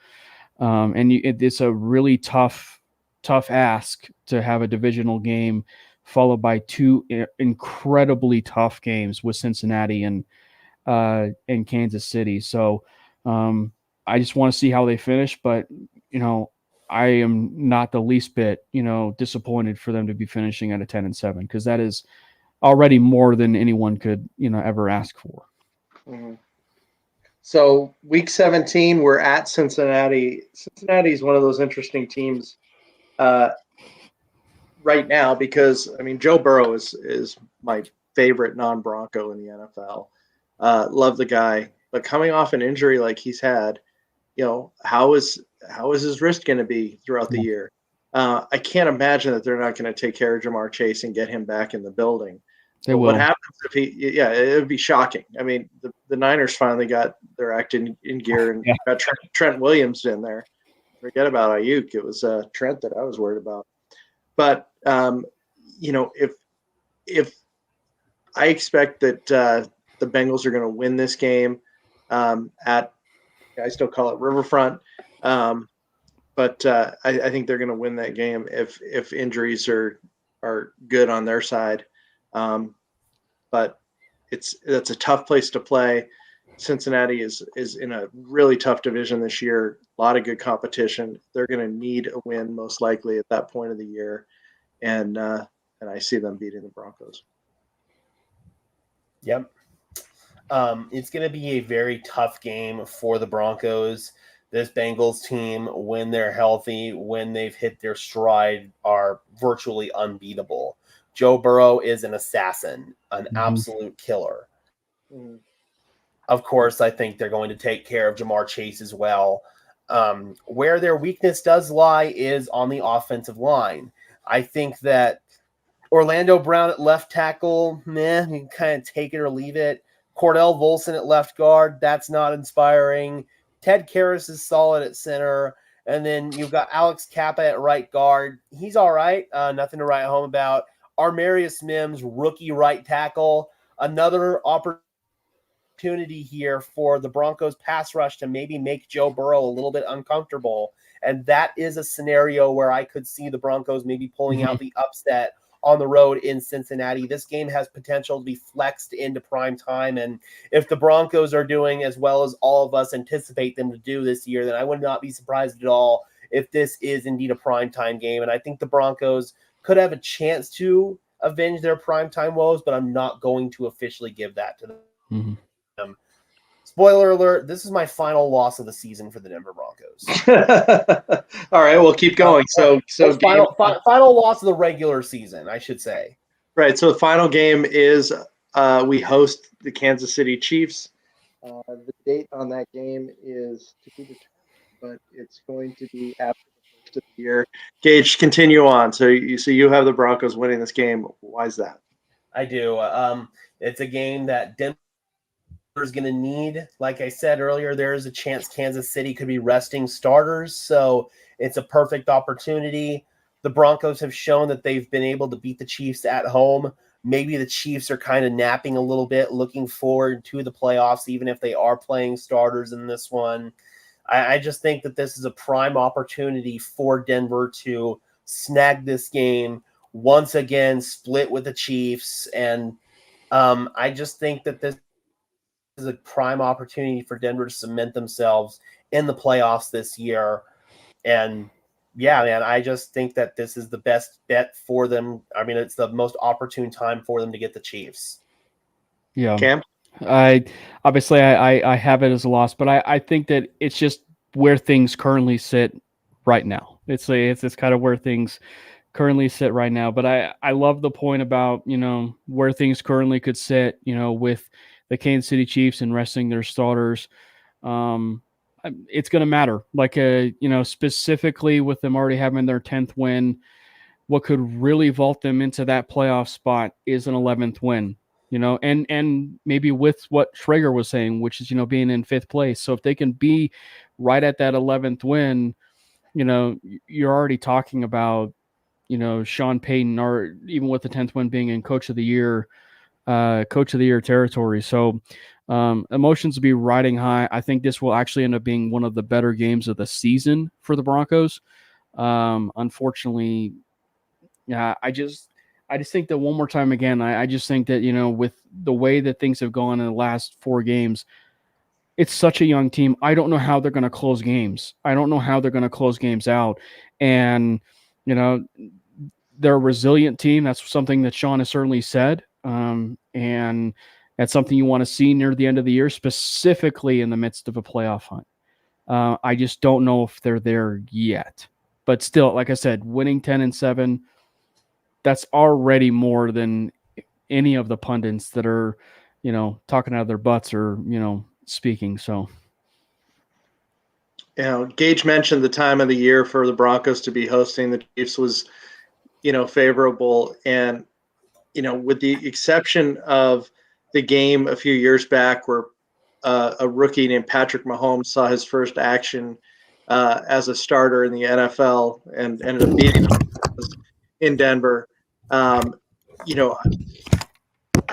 Speaker 3: it's a really tough ask to have a divisional game followed by two incredibly tough games with Cincinnati and Kansas City. So I just want to see how they finish, but I am not the least bit disappointed for them to be finishing at a 10-7, because that is already more than anyone could ever ask for.
Speaker 1: Mm-hmm. So week 17, we're at Cincinnati. Cincinnati is one of those interesting teams right now, because Joe Burrow is my favorite non-Bronco in the NFL. Love the guy, but coming off an injury like he's had, how is his wrist going to be throughout the year? I can't imagine that they're not going to take care of Jamar Chase and get him back in the building. What happens if it would be shocking. The Niners finally got their act in gear and got Trent Williams in there. Forget about Ayuk. It was Trent that I was worried about. But, if I expect that the Bengals are going to win this game, at, I still call it Riverfront. But I think they're going to win that game if injuries are good on their side. But that's a tough place to play. Cincinnati is in a really tough division this year. A lot of good competition. They're going to need a win most likely at that point of the year, and I see them beating the Broncos.
Speaker 2: Yep. It's going to be a very tough game for the Broncos. This Bengals team, when they're healthy, when they've hit their stride, are virtually unbeatable. Joe Burrow is an assassin, an absolute killer.
Speaker 1: Mm-hmm.
Speaker 2: Of course, I think they're going to take care of Jamar Chase as well. Where their weakness does lie is on the offensive line. I think that Orlando Brown at left tackle, you can kind of take it or leave it. Cordell Volson at left guard, that's not inspiring. Ted Karras is solid at center. And then you've got Alex Kappa at right guard. He's all right. Nothing to write home about. Armarius Mims, rookie right tackle. Another opportunity here for the Broncos pass rush to maybe make Joe Burrow a little bit uncomfortable. And that is a scenario where I could see the Broncos maybe pulling out the upset on the road in Cincinnati. This game has potential to be flexed into prime time. And if the Broncos are doing as well as all of us anticipate them to do this year, then I would not be surprised at all if this is indeed a prime time game. And I think the Broncos could have a chance to avenge their prime time woes, but I'm not going to officially give that to them. Spoiler alert, this is my final loss of the season for the Denver Broncos.
Speaker 1: All right, we'll keep going. So
Speaker 2: final loss of the regular season, I should say.
Speaker 1: Right, so the final game is we host the Kansas City Chiefs. The date on that game is to be determined, but it's going to be after the first of the year. Gage, continue on. So you have the Broncos winning this game. Why is that?
Speaker 2: I do. It's a game that Denver is going to need. Like I said earlier, there is a chance Kansas City could be resting starters, so it's a perfect opportunity. The Broncos have shown that they've been able to beat the Chiefs at home. Maybe the Chiefs are kind of napping a little bit, looking forward to the playoffs, even if they are playing starters in this one. I just think that this is a prime opportunity for Denver to snag this game, once again split with the Chiefs, and I just think that this is a prime opportunity for Denver to cement themselves in the playoffs this year. And yeah, man, I just think that this is the best bet for them. I mean, it's the most opportune time for them to get the Chiefs.
Speaker 3: Yeah.
Speaker 1: Cam?
Speaker 3: I have it as a loss, but I think that it's just where things currently sit right now. It's kind of where things currently sit right now. But I love the point about, where things currently could sit, with the Kansas City Chiefs and resting their starters. It's going to matter. Like, specifically with them already having their 10th win, what could really vault them into that playoff spot is an 11th win, and maybe with what Schrager was saying, which is, being in 5th place. So if they can be right at that 11th win, you're already talking about, Sean Payton, or even with the 10th win being in coach of the year territory. So emotions will be riding high. I think this will actually end up being one of the better games of the season for the Broncos. Unfortunately, I just think that one more time again, I just think that, with the way that things have gone in the last 4 games, it's such a young team. I don't know how they're going to close games. I don't know how they're going to close games out. And, they're a resilient team. That's something that Sean has certainly said. And that's something you want to see near the end of the year, specifically in the midst of a playoff hunt. I just don't know if they're there yet. But still, like I said, winning 10-7, that's already more than any of the pundits that are, talking out of their butts or, speaking. So,
Speaker 1: Gage mentioned the time of the year for the Broncos to be hosting the Chiefs was, favorable. And, with the exception of the game a few years back where a rookie named Patrick Mahomes saw his first action as a starter in the NFL and ended up beating them in Denver, I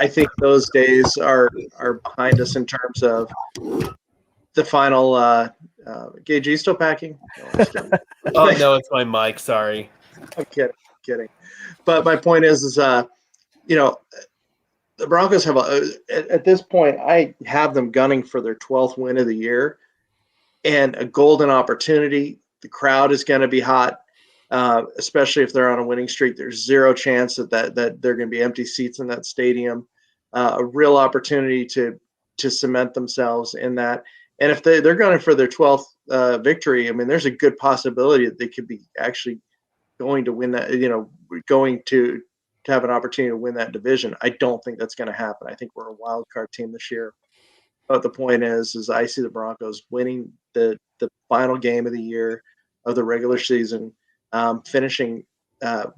Speaker 1: think those days are behind us in terms of the final. Gage, are you still packing? No, I'm just kidding.
Speaker 2: Oh no, it's my mic. Sorry.
Speaker 1: I'm kidding. But my point is you know, the Broncos have at this point, I have them gunning for their 12th win of the year and a golden opportunity. The crowd is going to be hot, especially if they're on a winning streak. There's zero chance that they're going to be empty seats in that stadium. A real opportunity to cement themselves in that. And if they're going for their 12th victory, I mean, there's a good possibility that they could be actually going to win that, going to have an opportunity to win that division. I don't think that's going to happen. I think we're a wild card team this year. But the point is I see the Broncos winning the final game of the year of the regular season, finishing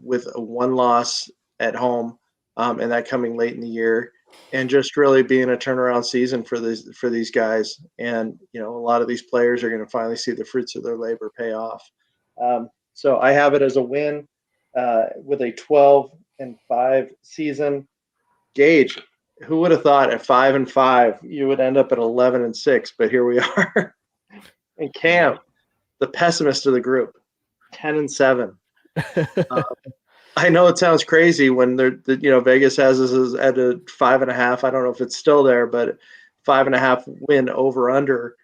Speaker 1: with a 1 loss at home, and that coming late in the year, and just really being a turnaround season for these guys. And a lot of these players are going to finally see the fruits of their labor pay off. So I have it as a win with a 12-5 season. Gage, who would have thought at 5-5 you would end up at 11-6? But here we are. And Cam, the pessimist of the group, 10-7. I know it sounds crazy when Vegas has us at a 5.5. I don't know if it's still there, but 5.5 win over under.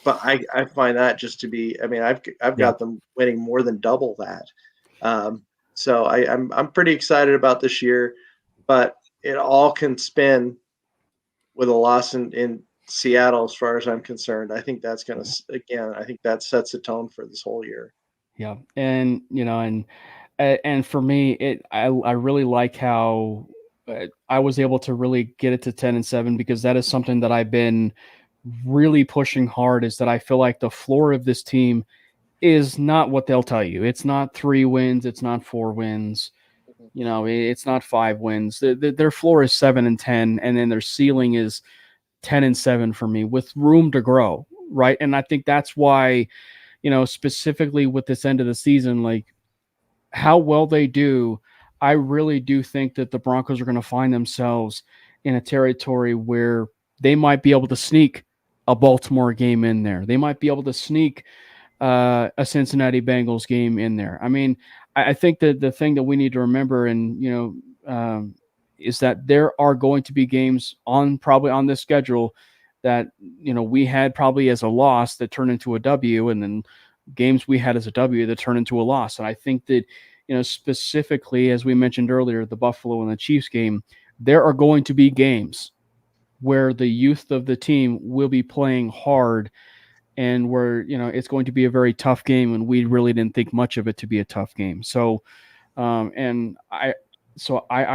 Speaker 1: But I find that just to be. I mean, I've got them winning more than double that. So I'm pretty excited about this year, but it all can spin with a loss in Seattle, as far as I'm concerned. I think that's going to, again, I think that sets the tone for this whole year.
Speaker 3: Yeah. And, and for me, I really like how I was able to really get it to 10-7, because that is something that I've been really pushing hard, is that I feel like the floor of this team is not what they'll tell you. It's not 3 wins. It's not 4 wins. It's not 5 wins. Their floor is 7-10, and then their ceiling is 10-7 for me, with room to grow. Right. And I think that's why, specifically with this end of the season, like how well they do, I really do think that the Broncos are going to find themselves in a territory where they might be able to sneak a Baltimore game in there. They might be able to sneak a Cincinnati Bengals game in there. I mean, I think that the thing that we need to remember, and is that there are going to be games probably on this schedule that we had probably as a loss that turned into a W, and then games we had as a W that turned into a loss. And I think that specifically, as we mentioned earlier, the Buffalo and the Chiefs game, there are going to be games where the youth of the team will be playing hard, and where it's going to be a very tough game, and we really didn't think much of it to be a tough game. So I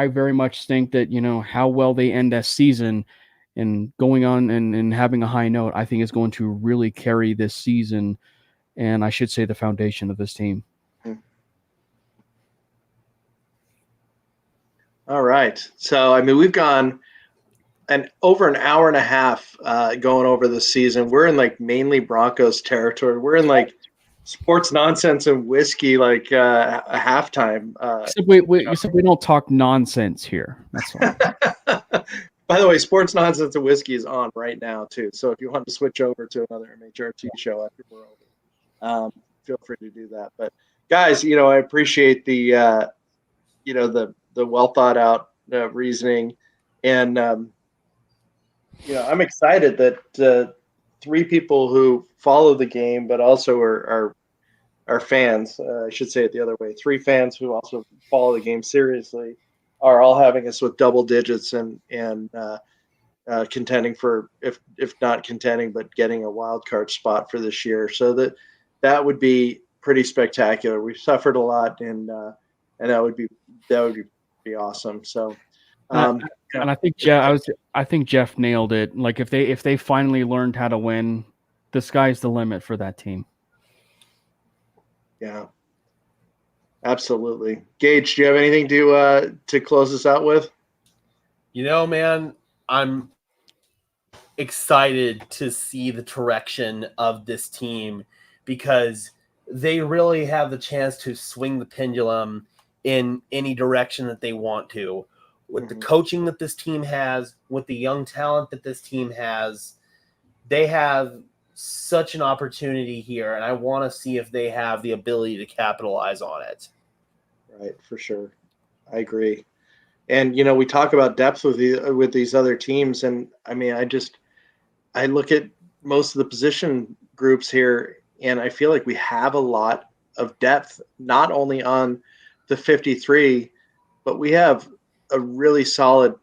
Speaker 3: very much think that how well they end that season and going on and having a high note, I think is going to really carry this season, and I should say the foundation of this team.
Speaker 1: All right. So I mean, we've gone over an hour and a half going over the season. We're in like mainly Broncos territory. We're in like sports nonsense and whiskey, like a halftime.
Speaker 3: Except we don't talk nonsense here. That's all.
Speaker 1: By the way, sports nonsense and whiskey is on right now too. So if you want to switch over to another MHRT show after we're over, feel free to do that. But guys, I appreciate the well thought out reasoning, and I'm excited that 3 people who follow the game, but also are fans. I should say it the other way. 3 fans who also follow the game seriously are all having us with double digits and contending for, if not contending, but getting a wild card spot for this year. So that would be pretty spectacular. We've suffered a lot, and that would be awesome. So.
Speaker 3: And I think Jeff nailed it. Like if they finally learned how to win, the sky's the limit for that team.
Speaker 1: Yeah, absolutely. Gage, do you have anything to close us out with?
Speaker 2: Man, I'm excited to see the direction of this team, because they really have the chance to swing the pendulum in any direction that they want to. With the coaching that this team has, with the young talent that this team has, they have such an opportunity here, and I want to see if they have the ability to capitalize on it.
Speaker 1: Right, for sure. I agree. And, you know, we talk about depth with these other teams, and I mean, I look at most of the position groups here, and I feel like we have a lot of depth, not only on the 53, but we have a really solid,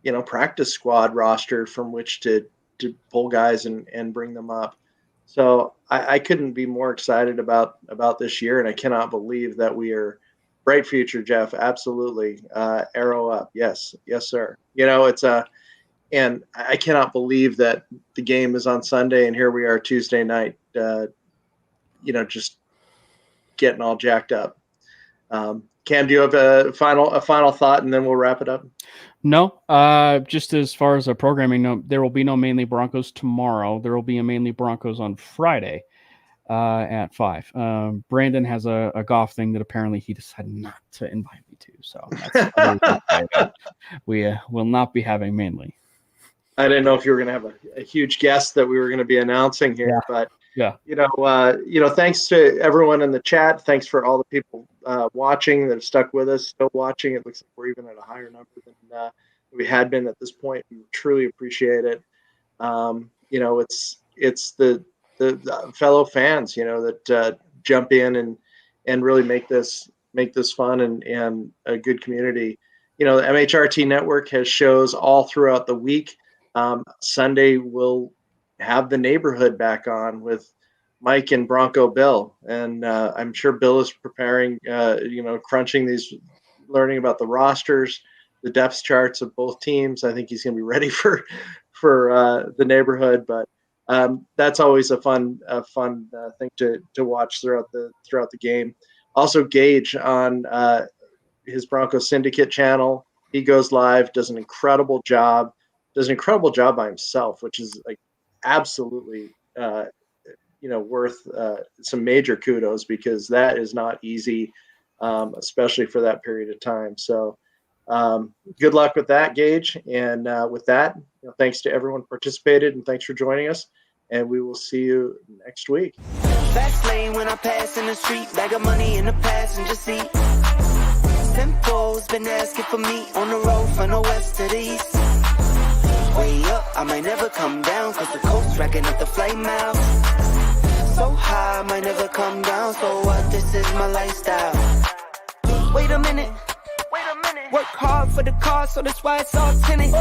Speaker 1: you know, practice squad roster from which to pull guys and bring them up. So I couldn't be more excited about this year, and I cannot believe that we are bright future, Jeff. Absolutely. Arrow up. Yes, sir. You know, and I cannot believe that the game is on Sunday and here we are Tuesday night, you know, just getting all jacked up. Cam, do you have a final thought, and then we'll wrap it up?
Speaker 3: No, just as far as programming, no, there will be no Mainly Broncos tomorrow. There will be a Mainly Broncos on Friday at 5. Brandon has a golf thing that apparently he decided not to invite me to, so that's we will not be having Mainly.
Speaker 1: I didn't know if you were going to have a huge guest that we were going to be announcing here, but
Speaker 3: yeah,
Speaker 1: you know, thanks to everyone in the chat. Thanks for all the people watching that have stuck with us, still watching. It looks like we're even at a higher number than we had been at this point. We truly appreciate it. You know, it's the fellow fans, you know, that jump in and really make this fun and a good community. You know, the MHRT network has shows all throughout the week. Sunday we'll have the neighborhood back on with Mike and Bronco Bill, and I'm sure Bill is preparing, you know, crunching these, learning about the rosters, the depth charts of both teams. I think he's going to be ready for the neighborhood, but that's always a fun thing to watch throughout the game. Also, Gage on his Broncos Syndicate channel, he goes live, does an incredible job by himself, which is like absolutely you know, worth some major kudos, because that is not easy, especially for that period of time. So good luck with that, Gage. And with that, you know, thanks to everyone who participated, and thanks for joining us. And we will see you next week.
Speaker 4: Fast lane when I pass in the street, bag of money in the passenger seat. Simcoe's been asking for me on the road from the west to the east. Way up, I might never come down, cause the coast's racking up the flame out. So high, I might never come down, so what, this is my lifestyle. Wait a minute, work hard for the car, so that's why it's all tinted.